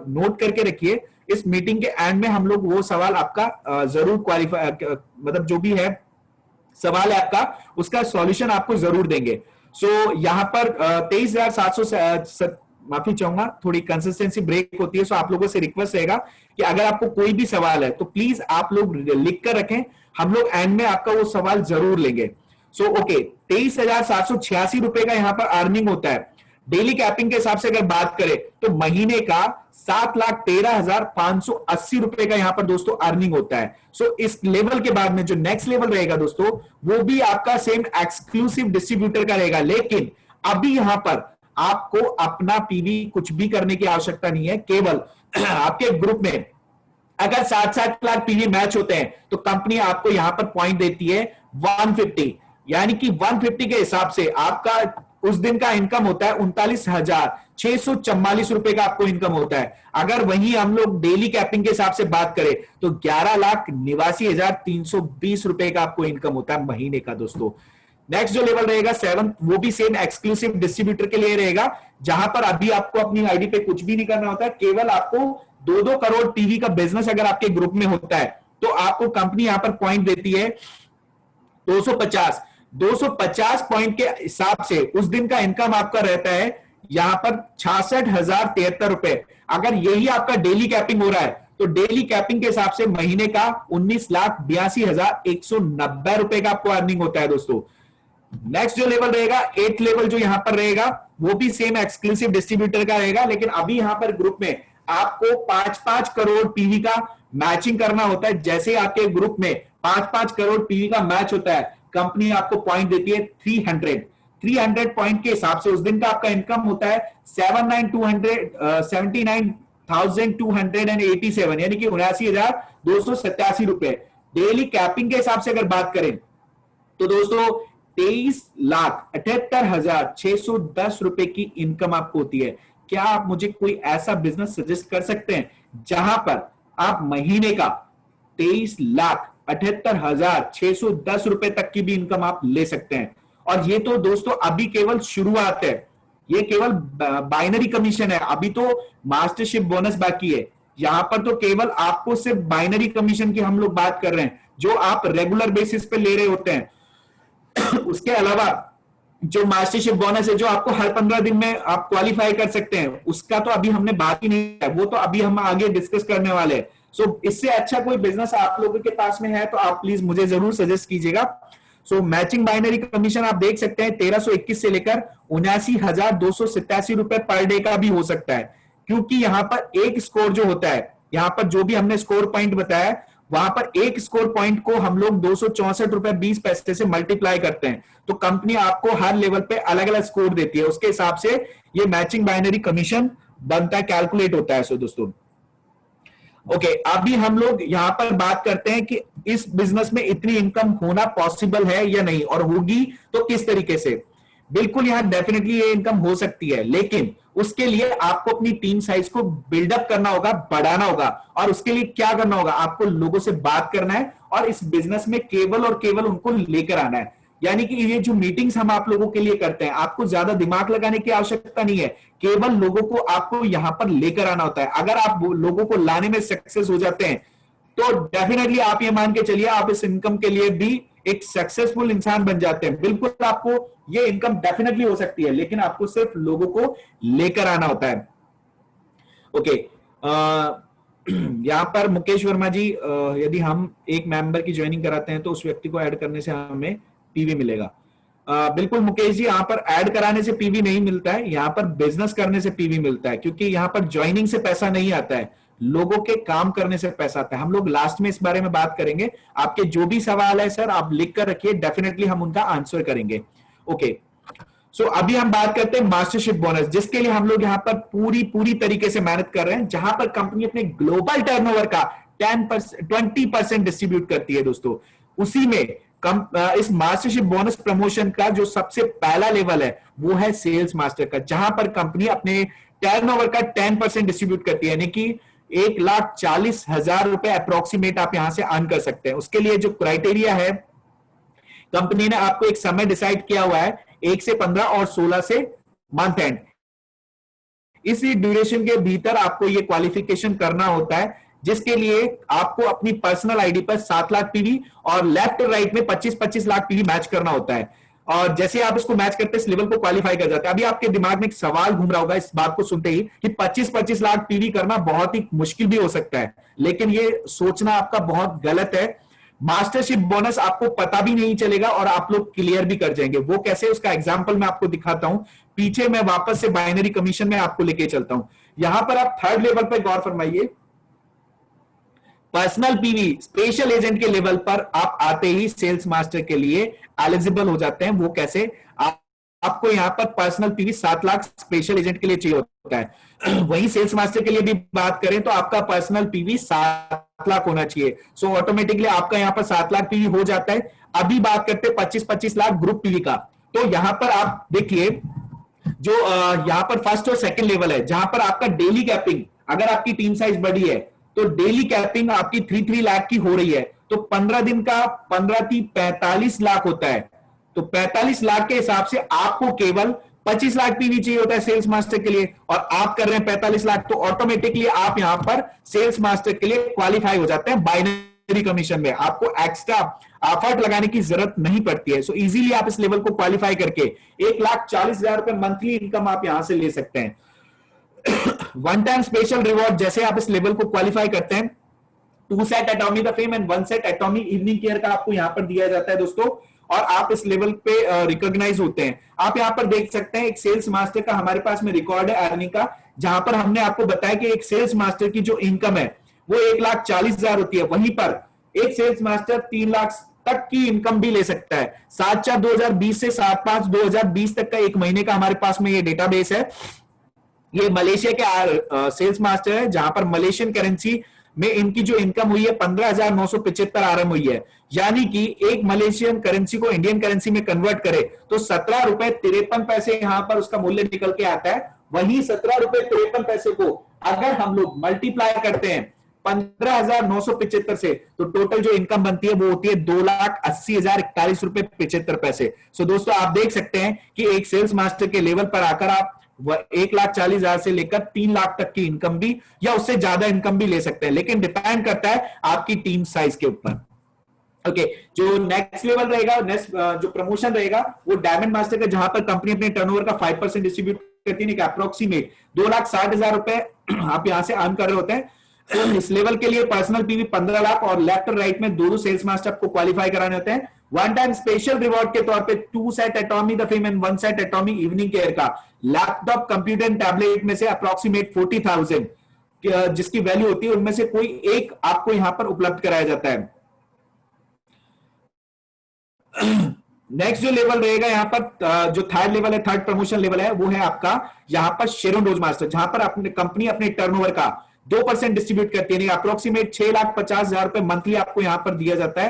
नोट करके रखिए। इस मीटिंग के एंड में हम लोग वो सवाल आपका जरूर क्वालिफाई मतलब जो भी है सवाल है आपका उसका सॉल्यूशन आपको जरूर देंगे। सो यहां पर 23,700 माफी चाहूंगा थोड़ी कंसिस्टेंसी ब्रेक होती है। सो आप लोगों से रिक्वेस्ट रहेगा कि अगर आपको कोई भी सवाल है तो प्लीज आप लोग लिख कर रखें, हम लोग एंड में आपका वो सवाल जरूर लेंगे। सो ओके, 23,786 का यहां पर अर्निंग होता है। डेली कैपिंग के हिसाब से अगर बात करें तो महीने का 7,13,580 का यहां पर दोस्तों अर्निंग होता है। सो इस लेवल के बाद में जो नेक्स्ट लेवल रहेगा दोस्तों, वो भी आपका सेम एक्सक्लूसिव डिस्ट्रीब्यूटर का रहेगा, लेकिन अभी यहां पर आपको अपना पीवी कुछ भी करने की आवश्यकता नहीं है। केवल आपके ग्रुप में अगर 7-7 लाख पीवी मैच होते हैं तो कंपनी आपको यहां पर पॉइंट देती है 150, यानी कि 150 के हिसाब से आपका उस दिन का इनकम होता है 39,644 रुपए का आपको इनकम होता है। अगर वहीं हम लोग डेली कैपिंग के हिसाब से बात करें तो 11,89,320 रुपए का आपको इनकम होता है महीने का दोस्तों। नेक्स्ट जो लेवल रहेगा 7, वो भी सेम एक्सक्लूसिव डिस्ट्रीब्यूटर के लिए रहेगा, जहां पर अभी आपको अपनी आईडी पे कुछ भी नहीं करना होता है। केवल आपको 2-2 करोड़ टीवी का बिजनेस अगर आपके ग्रुप में होता है तो आपको कंपनी यहां पर पॉइंट देती है 250 पॉइंट के हिसाब से उस दिन का इनकम आपका रहता है यहां पर 66,073 रुपए। अगर यही आपका डेली कैपिंग हो रहा है तो डेली कैपिंग के हिसाब से महीने का 19,82,190 रुपए का आपको अर्निंग होता है दोस्तों। नेक्स्ट जो लेवल रहेगा 8 लेवल जो यहां पर रहेगा, वो भी सेम एक्सक्लूसिव डिस्ट्रीब्यूटर का रहेगा, लेकिन अभी यहां पर ग्रुप में आपको 5-5 करोड़ पीवी का मैचिंग करना होता है। जैसे आपके ग्रुप में 5-5 करोड़ पीवी का मैच होता है, कंपनी आपको पॉइंट देती है 300 पॉइंट के हिसाब से उस दिन का आपका इनकम होता है 79,287, यानी कि 79,287 रुपए। डेली कैपिंग के हिसाब से अगर बात करें तो दोस्तों 23,78,610 रुपए की इनकम आपको होती है। क्या आप मुझे कोई ऐसा बिजनेस सजेस्ट कर सकते हैं जहां पर आप महीने का 23,78,610 रुपए तक की भी इनकम आप ले सकते हैं? और ये तो दोस्तों अभी केवल शुरुआत है, ये केवल बाइनरी कमीशन है, अभी तो मास्टरशिप बोनस बाकी है। यहां पर तो केवल आपको सिर्फ बाइनरी कमीशन की हम लोग बात कर रहे हैं, जो आप रेगुलर बेसिस पे ले रहे होते हैं। उसके अलावा जो मास्टरशिप बोनस है, जो आपको हर 15 दिन में आप क्वालिफाई कर सकते हैं, उसका तो अभी हमने बात ही नहीं है, वो तो अभी हम आगे डिस्कस करने वाले हैं। सो इससे अच्छा कोई बिजनेस आप लोगों के पास में है तो आप प्लीज मुझे जरूर सजेस्ट कीजिएगा। सो मैचिंग बाइनरी कमीशन आप देख सकते हैं 1321 से लेकर 79,287 रुपए पर डे का भी हो सकता है, क्योंकि यहां पर एक स्कोर जो होता है, यहां पर जो भी हमने स्कोर पॉइंट बताया, वहां पर एक स्कोर पॉइंट को हम लोग 264 रुपए 20 पैसे से मल्टीप्लाई करते हैं, तो कंपनी आपको हर लेवल पे अलग अलग स्कोर देती है, उसके हिसाब से ये मैचिंग बाइनरी कमीशन बनता है, कैलकुलेट होता है। सो दोस्तों ओके, अभी हम लोग यहां पर बात करते हैं कि इस बिजनेस में इतनी इनकम होना पॉसिबल है या नहीं, और होगी तो किस तरीके से। बिल्कुल यहां डेफिनेटली ये इनकम हो सकती है, लेकिन उसके लिए आपको अपनी टीम साइज को बिल्डअप करना होगा, बढ़ाना होगा। और उसके लिए क्या करना होगा, आपको लोगों से बात करना है और इस बिजनेस में केवल और केवल उनको लेकर आना है। यानी कि ये जो मीटिंग्स हम आप लोगों के लिए करते हैं, आपको ज्यादा दिमाग लगाने की आवश्यकता नहीं है, केवल लोगों को आपको यहां पर लेकर आना होता है। अगर आप लोगों को लाने में सक्सेस हो जाते हैं तो डेफिनेटली आप ये मान के चलिए आप इस इनकम के लिए भी एक सक्सेसफुल इंसान बन जाते हैं। बिल्कुल आपको ये इनकम डेफिनेटली हो सकती है, लेकिन आपको सिर्फ लोगों को लेकर आना होता है। ओके, यहां पर मुकेश वर्मा जी, यदि हम एक मेंबर की ज्वाइनिंग कराते हैं तो उस व्यक्ति को ऐड करने से हमें पीवी मिलेगा। बिल्कुल मुकेश जी, यहां पर ऐड कराने से पीवी नहीं मिलता है, यहां पर बिजनेस करने से पीवी मिलता है, क्योंकि यहां पर ज्वाइनिंग से पैसा नहीं आता है, लोगों के काम करने से पैसा आता है। हम लोग लास्ट में इस बारे में बात करेंगे। आपके जो भी सवाल है सर आप लिख कर रखिए, डेफिनेटली हम उनका आंसर करेंगे। ओके, सो अभी हम बात करते हैं मास्टरशिप बोनस, जिसके लिए हम लोग यहाँ पर पूरी तरीके से मेहनत कर रहे हैं, जहां पर कंपनी अपने ग्लोबल टर्नओवर का 20% डिस्ट्रीब्यूट करती है दोस्तों। उसी में इस मास्टरशिप बोनस प्रमोशन का जो सबसे पहला लेवल है वो है सेल्स मास्टर का, जहां पर कंपनी अपने टर्नओवर का 10% डिस्ट्रीब्यूट करती है, यानी कि 1,40,000 रुपए अप्रोक्सीमेट आप यहां से अर्न कर सकते हैं। उसके लिए जो क्राइटेरिया है, कंपनी ने आपको एक समय डिसाइड किया हुआ है, 1 से 15 और 16 से मंथ एंड, इसी ड्यूरेशन के भीतर आपको ये क्वालिफिकेशन करना होता है, जिसके लिए आपको अपनी पर्सनल आईडी पर 7 लाख पीवी और लेफ्ट और राइट में 25-25 लाख पीवी मैच करना होता है। और जैसे आप इसको मैच करते हैं, इस लेवल को क्वालिफाई कर जाते हैं। अभी आपके दिमाग में एक सवाल घूम रहा होगा इस बात को सुनते ही कि 25-25 लाख पीवी करना बहुत ही मुश्किल भी हो सकता है, लेकिन ये सोचना आपका बहुत गलत है। मास्टरशिप बोनस आपको पता भी नहीं चलेगा और आप लोग क्लियर भी कर जाएंगे। वो कैसे, उसका एग्जांपल मैं आपको दिखाता हूं। पीछे मैं वापस से बाइनरी कमीशन में आपको लेके चलता हूं। यहां पर आप थर्ड लेवल पर गौर फरमाइए। पर्सनल पीवी स्पेशल एजेंट के लेवल पर आप आते ही सेल्स मास्टर के लिए एलिजिबल हो जाते हैं। वो कैसे, आपको यहां पर personal PV 7 lakh special agent के लिए चाहिए होता है। वहीं सेल्स मास्टर के लिए भी बात करें तो आपका पर्सनल पीवी 7 लाख होना चाहिए। सो ऑटोमेटिकली आपका यहां पर 7 लाख पीवी हो जाता है। अभी बात करते हैं 25-25 लाख ग्रुप पीवी का। तो यहां पर आप देखिए, जो यहां पर फर्स्ट और सेकंड लेवल है, जहां पर आपका डेली कैपिंग, अगर आपकी टीम साइज बड़ी है तो डेली कैपिंग आपकी 3 लाख की हो रही है, तो 15 दिन का 15-45 लाख होता है। तो 45 लाख के हिसाब से आपको केवल 25 लाख पीवी चाहिए होता है सेल्स मास्टर के लिए, और आप कर रहे हैं 45 लाख, तो ऑटोमेटिकली आप यहां पर सेल्स मास्टर के लिए क्वालिफाई हो जाते हैं। बाइनरी कमीशन में आपको एक्स्ट्रा एफर्ट लगाने की जरूरत नहीं पड़ती है। सो इजीली आप इस लेवल को क्वालिफाई करके 1,40,000 रुपए मंथली इनकम आप यहां से ले सकते हैं। वन टाइम स्पेशल रिवॉर्ड, जैसे आप इस लेवल को क्वालिफाई करते हैं, 2 set एटॉमी the fame and 1 set एटॉमी evening care का आपको यहां पर दिया जाता है दोस्तों, और आप इस लेवल पे रिकॉग्नाइज होते हैं। आप यहां पर देख सकते हैं एक सेल्स मास्टर का हमारे पास में रिकॉर्ड है अर्निंग का, जहां पर हमने आपको बताया कि एक सेल्स मास्टर की जो इनकम है वो 1,40,000 होती है। वहीं पर एक सेल्स मास्टर 3 लाख तक की इनकम भी ले सकता है। 7/4/2020 से 7/5/2020 तक का एक महीने का हमारे पास में ये डेटाबेस है। ये मलेशिया के सेल्स मास्टर है, जहां पर मलेशियन करेंसी में इनकी जो इनकम हुई है 15,975 आरएम हुई है। यानी कि एक मलेशियन करेंसी को इंडियन करेंसी में कन्वर्ट करे तो 17 रुपए 53 पैसे यहां पर उसका मूल्य निकल के आता है। वहीं 17 रुपए 53 पैसे को अगर हम लोग मल्टीप्लाई करते हैं 15,975 से, तो टोटल जो इनकम बनती है वो होती है 2,80,041 रुपए 75 पैसे। सो दोस्तों आप देख सकते हैं कि एक सेल्स मास्टर के लेवल पर आकर आप 1,40,000 से लेकर 3 लाख तक की इनकम भी या उससे ज्यादा इनकम भी ले सकते हैं, लेकिन डिपेंड करता है आपकी टीम साइज के ऊपर। ओके, जो नेक्स्ट लेवल रहेगा, नेक्स्ट जो प्रमोशन रहेगा वो डायमंड मास्टर का, जहां पर कंपनी अपने टर्नओवर का 5% डिस्ट्रीब्यूट करती है। अप्रोक्सीमेट 2,60,000 रुपए आप यहां से अर्न कर रहे होते हैं। इस लेवल के लिए पर्सनल पीवी 15 लाख और लेफ्ट और राइट में दो सेल्स मास्टर आपको क्वालिफाई कराने होते हैं। वन टाइम स्पेशल रिवॉर्ड के तौर पे 2 set एटॉमी the fame and 1 set एटॉमी evening care का लैपटॉप, कंप्यूटर एंड टैबलेट में से अप्रोक्सीमेट 40,000 जिसकी वैल्यू होती है, उनमें से कोई एक आपको यहां पर उपलब्ध कराया जाता है। नेक्स्ट जो लेवल रहेगा यहाँ पर, जो थर्ड लेवल है, थर्ड प्रमोशन लेवल है, वो है आपका यहाँ पर शेरोन रोज मास्टर, जहां पर अपने कंपनी अपने टर्नओवर का 2% डिस्ट्रीब्यूट करती है। अप्रोक्सीमेट 6,50,000 रुपए मंथली आपको यहां पर दिया जाता है।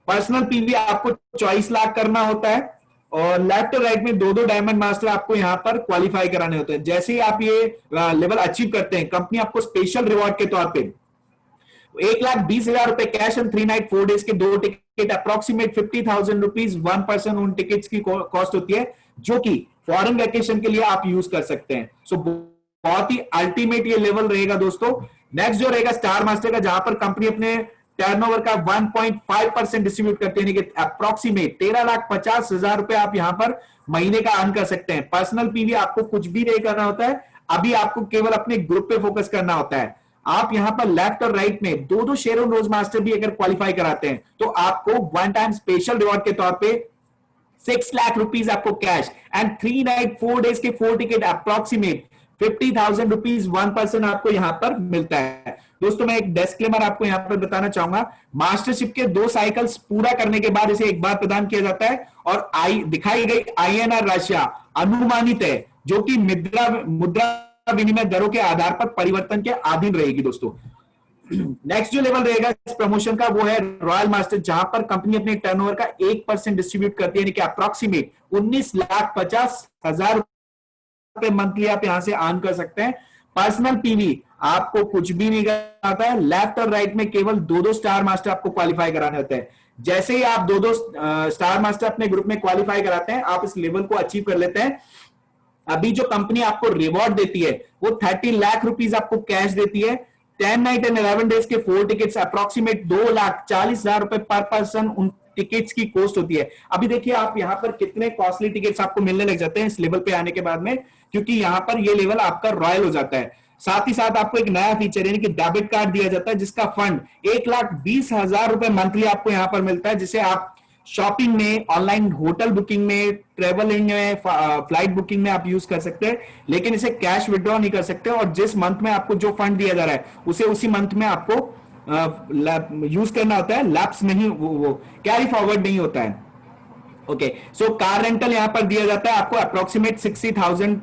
पर्सनल पीवी आपको 24 लाख करना होता है और लेफ्ट और राइट में दो डायमंड मास्टर आपको यहां पर क्वालिफाई कराने होते हैं। जैसे ही आप ये लेवल अचीव करते हैं, कंपनी आपको स्पेशल रिवॉर्ड के तौर पे 1,20,000 रुपए कैश एंड 3 नाइट 4 डेज के 2 टिकट, अप्रोक्सीमेट 50,000 रुपीज 1% उन टिकट्स की कॉस्ट होती है, जो कि फॉरेन वैकेशन के लिए आप यूज कर सकते हैं। सो बहुत ही अल्टीमेट ये लेवल रहेगा दोस्तों। नेक्स्ट जो रहेगा स्टार मास्टर का, जहां पर कंपनी अपने टर्नओवर का 1.5% डिस्ट्रीब्यूट करते हैं, अप्रोक्सीमेट 13,50,000 रुपए आप यहां पर महीने का अर्न कर सकते हैं। पर्सनल पीवी आपको कुछ भी नहीं करना होता है, अभी आपको केवल अपने ग्रुप पे फोकस करना होता है। आप यहां पर लेफ्ट और राइट में दो शेरोन रोज मास्टर भी अगर क्वालिफाई कराते हैं तो आपको वन टाइम स्पेशल रिवॉर्ड के तौर पे 6 लाख रुपीज आपको कैश एंड 3 नाइट 4 डेज के 4 टिकट, अप्रोक्सीमेट 50,000 रुपीज 1% आपको यहां पर मिलता है। दोस्तों मैं एक डिस्क्लेमर आपको यहां पर बताना चाहूंगा, मास्टरशिप के 2 साइकिल्स पूरा करने के बाद इसे एक बार प्रदान किया जाता है और दिखाई गई INR राशियां अनुमानित है, जो कि मुद्रा विनिमय दरों के आधार पर परिवर्तन के अधीन रहेगी दोस्तों। नेक्स्ट जो लेवल रहेगा इस प्रमोशन का वो है रॉयल मास्टर, जहां पर कंपनी अपने टर्नओवर का 1% डिस्ट्रीब्यूट करती है, यानी कि अप्रोक्सीमेट 19,50,000 रुपए मंथली आप यहां से अर्न कर सकते हैं। पर्सनल पीवी आपको कुछ भी नहीं कराता है, लेफ्ट और राइट में केवल दो स्टार मास्टर आपको क्वालिफाई कराने होते हैं। जैसे ही आप दो स्टार मास्टर अपने ग्रुप में क्वालिफाई कराते हैं, आप इस लेवल को अचीव कर लेते हैं। अभी जो कंपनी आपको रिवॉर्ड देती है वो 30 लाख रुपीज आपको कैश देती है, 10 नाइट एंड 11 डेज के 4 टिकट्स, अप्रोक्सीमेट 2,40,000 रुपए पर पर्सन उन टिकट्स की कॉस्ट होती है। अभी देखिए आप यहां पर कितने कॉस्टली टिकट्स आपको मिलने लग जाते हैं इस लेवल पे आने के बाद में, क्योंकि यहां पर ये लेवल आपका रॉयल हो जाता है। साथ ही साथ आपको एक नया फीचर यानी कि डेबिट कार्ड दिया जाता है, जिसका फंड 1,20,000 रुपए मंथली आपको यहां पर मिलता है, जिसे आप शॉपिंग में, ऑनलाइन होटल बुकिंग में, ट्रेवलिंग में, फ्लाइट बुकिंग में आप यूज कर सकते हैं। लेकिन इसे कैश विड्रॉ नहीं कर सकते, और जिस मंथ में आपको जो फंड दिया जा रहा है उसे उसी मंथ में आपको यूज करना होता है, लैप्स नहीं, वो कैरी फॉरवर्ड नहीं होता है। ओके, सो कार रेंटल यहां पर दिया जाता है आपको अप्रोक्सीमेट 60,000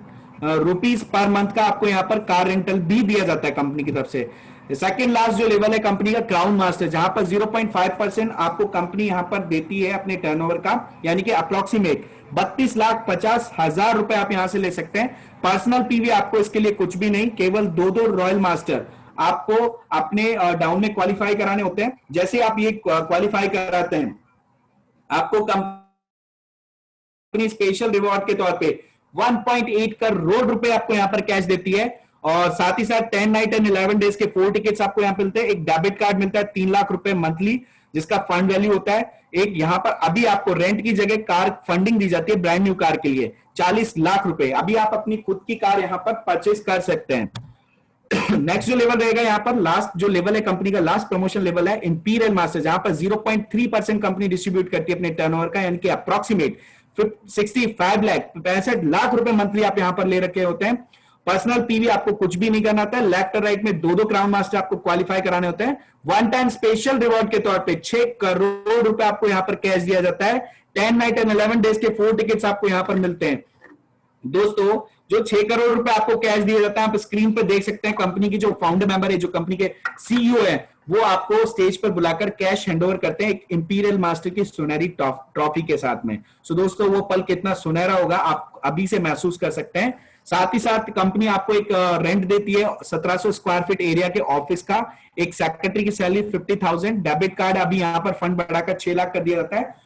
रुपीज पर मंथ का, आपको यहां पर कार रेंटल भी दिया जाता है कंपनी की तरफ से। सेकेंड लास्ट जो लेवल है कंपनी का क्राउन मास्टर, जहां पर 0.5% आपको कंपनी यहां पर देती है अपने टर्नओवर का, यानी कि अप्रोक्सीमेट 32,50,000 रुपए आप यहां से ले सकते हैं। पर्सनल पीवी आपको इसके लिए कुछ भी नहीं, केवल दो रॉयल मास्टर आपको अपने डाउन में क्वालिफाई कराने होते हैं। जैसे आप ये क्वालिफाई कराते हैं, आपको कंपनी स्पेशल रिवॉर्ड के तौर पे 1.8 करोड़ रुपए आपको यहां पर कैश देती है, और साथ ही साथ 10 नाइट एंड 11 डेज के 4 टिकट्स आपको यहां मिलते हैं। एक डेबिट कार्ड मिलता है 3 लाख रुपए मंथली, जिसका फंड वैल्यू होता है। एक यहां पर अभी आपको रेंट की जगह कार फंडिंग दी जाती है ब्रांड न्यू कार के लिए 40 लाख रुपए। अभी आप अपनी खुद की कार यहां पर परचेज कर सकते हैं। नेक्स्ट जो लेवल रहेगा यहां पर, लास्ट जो लेवल है कंपनी का, लास्ट प्रमोशन लेवल है इंपीरियल मास्टर, जहां पर 0.3% कंपनी डिस्ट्रीब्यूट करती है अपने टर्नओवर का, यानी कि अप्रोक्सीमेट 65 लाख रुपए मंथली आप यहां पर ले रखे होते हैं। पर्सनल पीवी आपको कुछ भी नहीं करना होता है। लेफ्ट और राइट में दो क्राउन मास्टर आपको क्वालिफाई कराने होते हैं। वन टाइम स्पेशल रिवॉर्ड के तौर पे 6 करोड़ रुपए आपको यहां पर कैश दिया जाता है। 10 नाइट एंड 11 डेज के 4 टिकट्स आपको यहां पर मिलते हैं। दोस्तों, जो 6 करोड़ रुपए आपको कैश दिया जाता है, आप स्क्रीन पर देख सकते हैं। कंपनी की जो फाउंडर मेंबर है, जो कंपनी के सीईओ है, वो आपको स्टेज पर बुलाकर कैश हैंडओवर करते हैं एक इंपीरियल मास्टर की सुनहरी ट्रॉफी के साथ में। सो दोस्तों, वो पल कितना सुनहरा होगा आप अभी से महसूस कर सकते हैं। साथ ही साथ कंपनी आपको एक रेंट देती है 1700 स्क्वायर फीट एरिया के ऑफिस का। एक सेक्रेटरी की सैलरी 50,000। डेबिट कार्ड अभी यहां पर फंड बढ़ाकर 6 लाख कर दिया जाता है।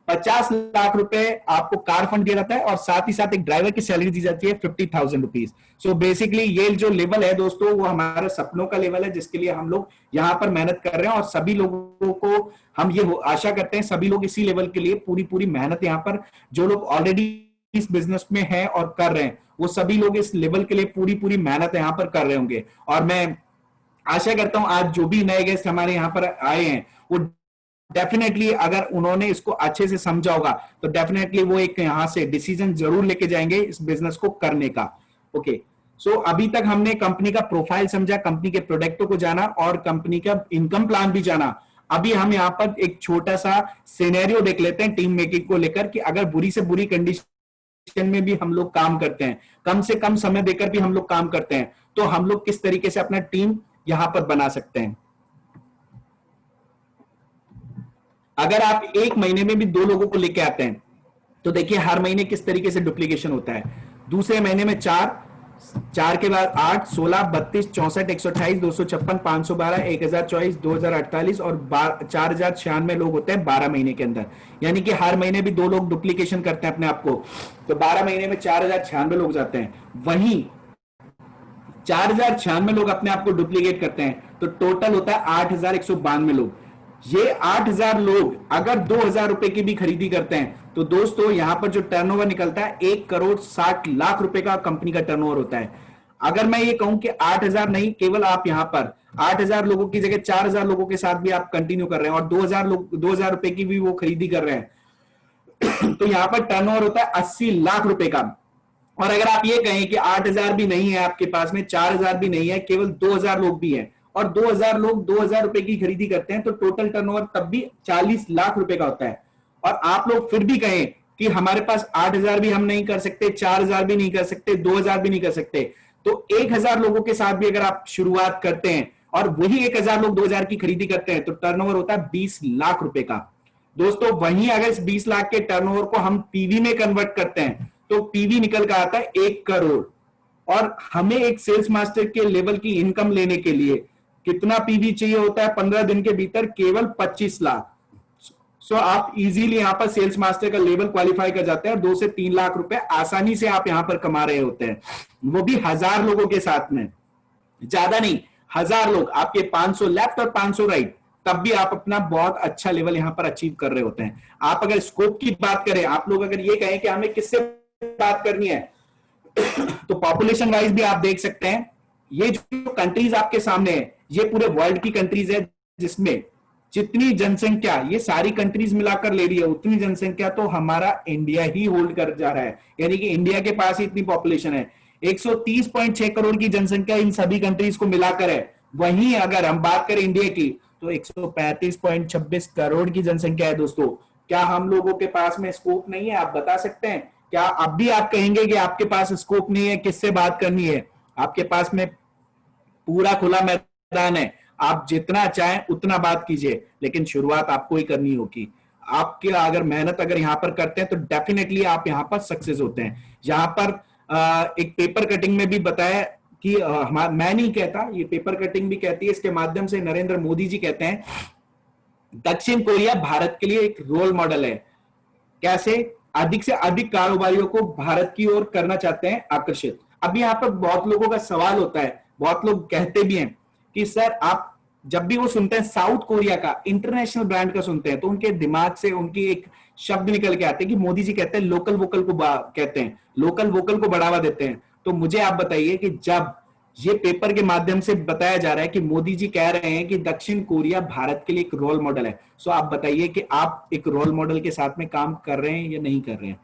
50 लाख रुपए आपको कार फंड दिया जाता है, और साथ ही साथ एक ड्राइवर की सैलरी दी जाती है 50,000 रुपीज। सो बेसिकली ये जो लेवल है दोस्तों, वो हमारे सपनों का लेवल है, जिसके लिए हम लोग यहाँ पर मेहनत कर रहे हैं। और सभी लोगों को हम ये आशा करते हैं, सभी लोग इसी लेवल के लिए पूरी मेहनत यहाँ पर, जो लोग ऑलरेडी इस बिजनेस में हैं और कर रहे हैं, वो सभी लोग इस लेवल के लिए पूरी मेहनत यहाँ पर कर रहे होंगे। और मैं आशा करता हूं आज जो भी नए गेस्ट हमारे यहाँ पर आए हैं, वो डेफिनेटली अगर उन्होंने इसको अच्छे से समझा होगा, तो डेफिनेटली वो एक यहां से डिसीजन जरूर लेके जाएंगे इस बिजनेस को करने का। ओके, सो अभी तक हमने कंपनी का प्रोफाइल समझा, कंपनी के प्रोडक्टों को जाना, और कंपनी का इनकम प्लान भी जाना। अभी हम यहाँ पर एक छोटा सा सिनेरियो देख लेते हैं टीम मेकिंग को लेकर, कि अगर बुरी से बुरी कंडीशन में भी हम लोग काम करते हैं, कम से कम समय देकर भी हम लोग काम करते हैं, तो हम लोग किस तरीके से अपना टीम यहां पर बना सकते हैं। अगर आप एक महीने में भी 2 लोगों को लेके आते हैं, तो देखिए हर महीने किस तरीके से डुप्लीकेशन होता है। दूसरे महीने में 4 के बाद 8, 16, 32, 64, 128, 256, 512, 1024, 2048 और 4096 लोग होते हैं 12 महीने के अंदर। यानी कि हर महीने भी 2 लोग डुप्लीकेशन करते हैं अपने आप को, तो 12 महीने में 4096 लोग जाते हैं। वहीं 4096 लोग अपने आप को डुप्लीकेट करते हैं, तो टोटल होता है 8,192 लोग। ये 8,000 लोग अगर 2,000 रुपए की भी खरीदी करते हैं, तो दोस्तों यहां पर जो टर्नओवर निकलता है 1,60,00,000 रुपए का कंपनी का टर्नओवर होता है। अगर मैं ये कहूं कि 8,000 नहीं, केवल आप यहां पर 8,000 लोगों की जगह 4,000 लोगों के साथ भी आप कंटिन्यू कर रहे हैं, और 2,000 रुपए की भी वो खरीदी कर रहे हैं, तो यहां पर टर्नओवर होता है 80 लाख रुपए का। और अगर आप ये कहें कि 8,000 भी नहीं है आपके पास में, 4,000 भी नहीं है, केवल 2,000 लोग भी हैं, और 2,000 लोग 2,000 रुपए की खरीदी करते हैं, तो टोटल टर्नओवर तब भी 40 लाख रुपए का होता है। और आप लोग फिर भी कहें कि हमारे पास 8,000 भी हम नहीं कर सकते, 4,000 भी नहीं कर सकते, 2,000 भी नहीं कर सकते, तो 1,000 लोगों के साथ भी अगर आप शुरुआत करते हैं और वही 1,000 लोग 2,000 की खरीदी करते हैं, तो टर्नओवर होता है 20 लाख रुपए का। दोस्तों, वहीं अगर इस 20 लाख के टर्नओवर को हम पीवी में कन्वर्ट करते हैं, तो पीवी निकल कर आता है 1 करोड़। और हमें एक सेल्स मास्टर के लेवल की इनकम लेने के लिए कितना पीवी चाहिए होता है 15 दिन के भीतर? केवल 25 लाख। सो आप इजीली यहां पर सेल्स मास्टर का लेवल क्वालिफाई कर जाते हैं। 2 से 3 लाख रुपए आसानी से आप यहां पर कमा रहे होते हैं, वो भी 1,000 लोगों के साथ में। ज्यादा नहीं, 1,000 लोग, आपके 500 लेफ्ट और 500 राइट, तब भी आप अपना बहुत अच्छा लेवल यहां पर अचीव कर रहे होते हैं। आप अगर स्कोप की बात करें, आप लोग अगर ये कहें कि हमें किससे बात करनी है, तो पॉपुलेशन वाइज भी आप देख सकते हैं, ये जो कंट्रीज आपके सामने है, ये पूरे वर्ल्ड की कंट्रीज है, जिसमें जितनी जनसंख्या ये सारी कंट्रीज मिलाकर ले रही है, उतनी जनसंख्या तो हमारा इंडिया ही होल्ड कर जा रहा है। यानी कि इंडिया के पास ही इतनी पॉपुलेशन है, 130.6 करोड़ की जनसंख्या इन सभी कंट्रीज को मिलाकर है। वहीं अगर हम बात करें इंडिया की, तो 135.26 करोड़ की जनसंख्या है दोस्तों। क्या हम लोगों के पास में स्कोप नहीं है? आप बता सकते हैं क्या? अब भी आप कहेंगे कि आपके पास स्कोप नहीं है, किससे बात करनी है? आपके पास में पूरा खुला मैदान है, आप जितना चाहें उतना बात कीजिए, लेकिन शुरुआत आपको ही करनी होगी। आपके अगर मेहनत अगर यहां पर करते हैं तो डेफिनेटली आप यहां पर सक्सेस होते हैं। यहां पर एक पेपर कटिंग में भी बताया कि मैं नहीं कहता, ये पेपर कटिंग भी कहती है, इसके माध्यम से नरेंद्र मोदी जी कहते हैं दक्षिण कोरिया भारत के लिए एक रोल मॉडल है। कैसे? अधिक से अधिक कारोबारियों को भारत की ओर करना चाहते हैं आकर्षित। अब यहाँ पर बहुत लोगों का सवाल होता है, बहुत लोग कहते भी हैं कि सर आप जब भी वो सुनते हैं साउथ कोरिया का इंटरनेशनल ब्रांड का सुनते हैं, तो उनके दिमाग से उनकी एक शब्द निकल के आते हैं कि मोदी जी कहते हैं लोकल वोकल को कहते हैं, लोकल वोकल को बढ़ावा देते हैं। तो मुझे आप बताइए कि जब ये पेपर के माध्यम से बताया जा रहा है कि मोदी जी कह रहे हैं कि दक्षिण कोरिया भारत के लिए एक रोल मॉडल है, सो आप बताइए कि आप एक रोल मॉडल के साथ में काम कर रहे हैं या नहीं कर रहे हैं?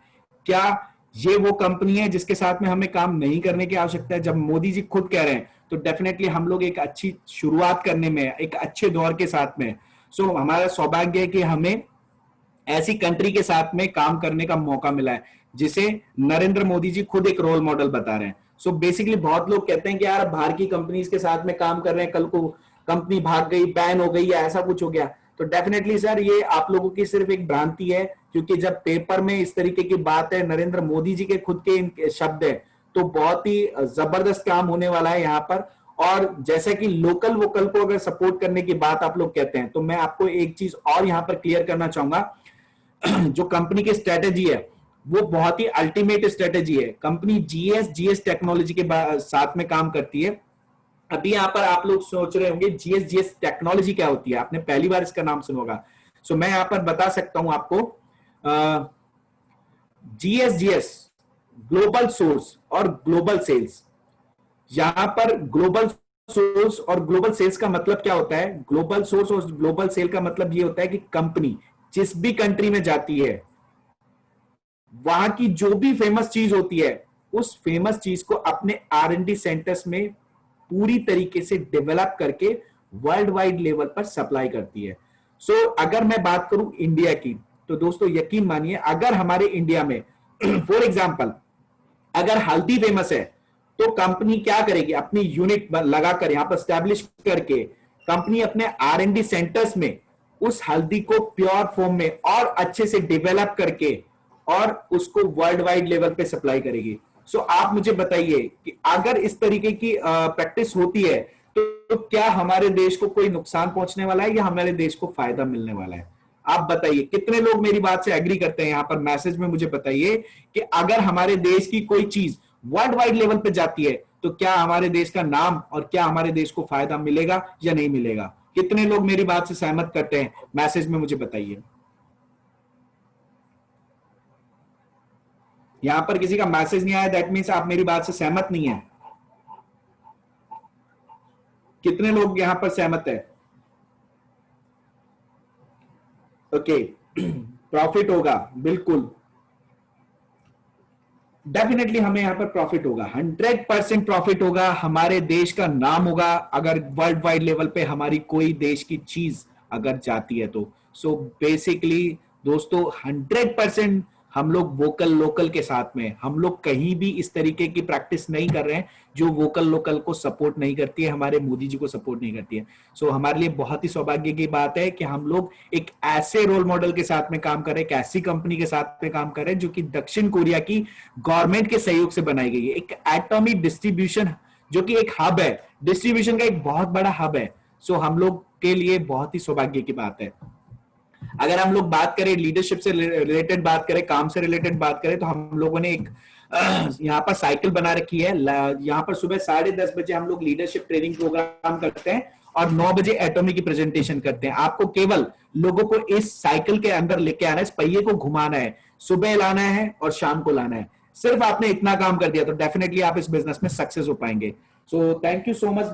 क्या ये वो कंपनी है जिसके साथ में हमें काम नहीं करने की आवश्यकता है? जब मोदी जी खुद कह रहे हैं तो डेफिनेटली हम लोग एक अच्छी शुरुआत करने में, एक अच्छे दौर के साथ में, सो हमारा सौभाग्य है कि हमें ऐसी कंट्री के साथ में काम करने का मौका मिला है जिसे नरेंद्र मोदी जी खुद एक रोल मॉडल बता रहे हैं। सो बेसिकली बहुत लोग कहते हैं कि यार बाहर की कंपनीज के साथ में काम कर रहे हैं, कल को कंपनी भाग गई, बैन हो गई या ऐसा कुछ हो गया, तो डेफिनेटली सर ये आप लोगों की सिर्फ एक भ्रांति है। क्योंकि जब पेपर में इस तरीके की बात है, नरेंद्र मोदी जी के खुद के शब्द है, तो बहुत ही जबरदस्त काम होने वाला है यहाँ पर। और जैसे कि लोकल वोकल को अगर सपोर्ट करने की बात आप लोग कहते हैं, तो मैं आपको एक चीज और यहाँ पर क्लियर करना चाहूंगा। जो कंपनी की स्ट्रेटेजी है वो बहुत ही अल्टीमेट स्ट्रेटेजी है। कंपनी जीएस टेक्नोलॉजी के साथ में काम करती है। अभी यहाँ पर आप लोग सोच रहे होंगे जीएस टेक्नोलॉजी क्या होती है, आपने पहली बार इसका नाम सुना होगा। सो मैं यहाँ पर बता सकता हूं आपको, जीएस ग्लोबल सोर्स और ग्लोबल सेल्स। यहां पर ग्लोबल सोर्स और ग्लोबल सेल्स का मतलब क्या होता है? ग्लोबल सोर्स और ग्लोबल सेल का मतलब ये होता है कि कंपनी जिस भी कंट्री में जाती है, वहां की जो भी फेमस चीज होती है, उस फेमस चीज को अपने R&D सेंटर्स में पूरी तरीके से डेवलप करके वर्ल्ड वाइड लेवल पर सप्लाई करती है। सो अगर मैं बात करूं इंडिया की, तो दोस्तों यकीन मानिए अगर हमारे इंडिया में फॉर एग्जांपल अगर हल्दी फेमस है, तो कंपनी क्या करेगी? अपनी यूनिट लगाकर यहां पर स्टैब्लिश करके कंपनी अपने R&D सेंटर्स में उस हल्दी को प्योर फॉर्म में और अच्छे से डेवलप करके और उसको वर्ल्ड वाइड लेवल पे सप्लाई करेगी। सो आप मुझे बताइए कि अगर इस तरीके की प्रैक्टिस होती है, तो क्या हमारे देश को कोई नुकसान पहुंचने वाला है या हमारे देश को फायदा मिलने वाला है? आप बताइए कितने लोग मेरी बात से एग्री करते हैं? यहां पर मैसेज में मुझे बताइए कि अगर हमारे देश की कोई चीज वर्ल्ड वाइड लेवल पे जाती है, तो क्या हमारे देश का नाम और क्या हमारे देश को फायदा मिलेगा या नहीं मिलेगा? कितने लोग मेरी बात से सहमत करते हैं? मैसेज में मुझे बताइए। यहां पर किसी का मैसेज नहीं आया, दैट मीन्स आप मेरी बात से सहमत नहीं है। कितने लोग यहां पर सहमत है? ओके, प्रॉफिट होगा, बिल्कुल डेफिनेटली हमें यहां पर प्रॉफिट होगा, 100% प्रॉफिट होगा। हमारे देश का नाम होगा अगर वर्ल्ड वाइड लेवल पे हमारी कोई देश की चीज अगर जाती है तो। सो बेसिकली दोस्तों 100% हम लोग वोकल लोकल के साथ में, हम लोग कहीं भी इस तरीके की प्रैक्टिस नहीं कर रहे हैं जो वोकल लोकल को सपोर्ट नहीं करती है, हमारे मोदी जी को सपोर्ट नहीं करती है। सो हमारे लिए बहुत ही सौभाग्य की बात है कि हम लोग एक ऐसे रोल मॉडल के साथ में काम कर रहे हैं, एक ऐसी कंपनी के साथ में काम कर रहे हैं जो कि दक्षिण कोरिया की गवर्नमेंट के सहयोग से बनाई गई है। एक एटॉमिक डिस्ट्रीब्यूशन जो कि एक हब है, डिस्ट्रीब्यूशन का एक बहुत बड़ा हब है। सो हम लोग के लिए बहुत ही सौभाग्य की बात है। अगर हम लोग बात करें लीडरशिप से रिलेटेड बात करें, काम से रिलेटेड बात करें, तो हम लोगों ने एक यहाँ पर साइकिल बना रखी है। यहाँ पर सुबह 10:30 बजे हम लोग लीडरशिप ट्रेनिंग प्रोग्राम करते हैं और 9 बजे एटॉमी की प्रेजेंटेशन करते हैं। आपको केवल लोगों को इस साइकिल के अंदर लेके आना है, इस पहिए को घुमाना है, सुबह लाना है और शाम को लाना है। सिर्फ आपने इतना काम कर दिया तो डेफिनेटली आप इस बिजनेस में सक्सेस हो पाएंगे। So thank you so much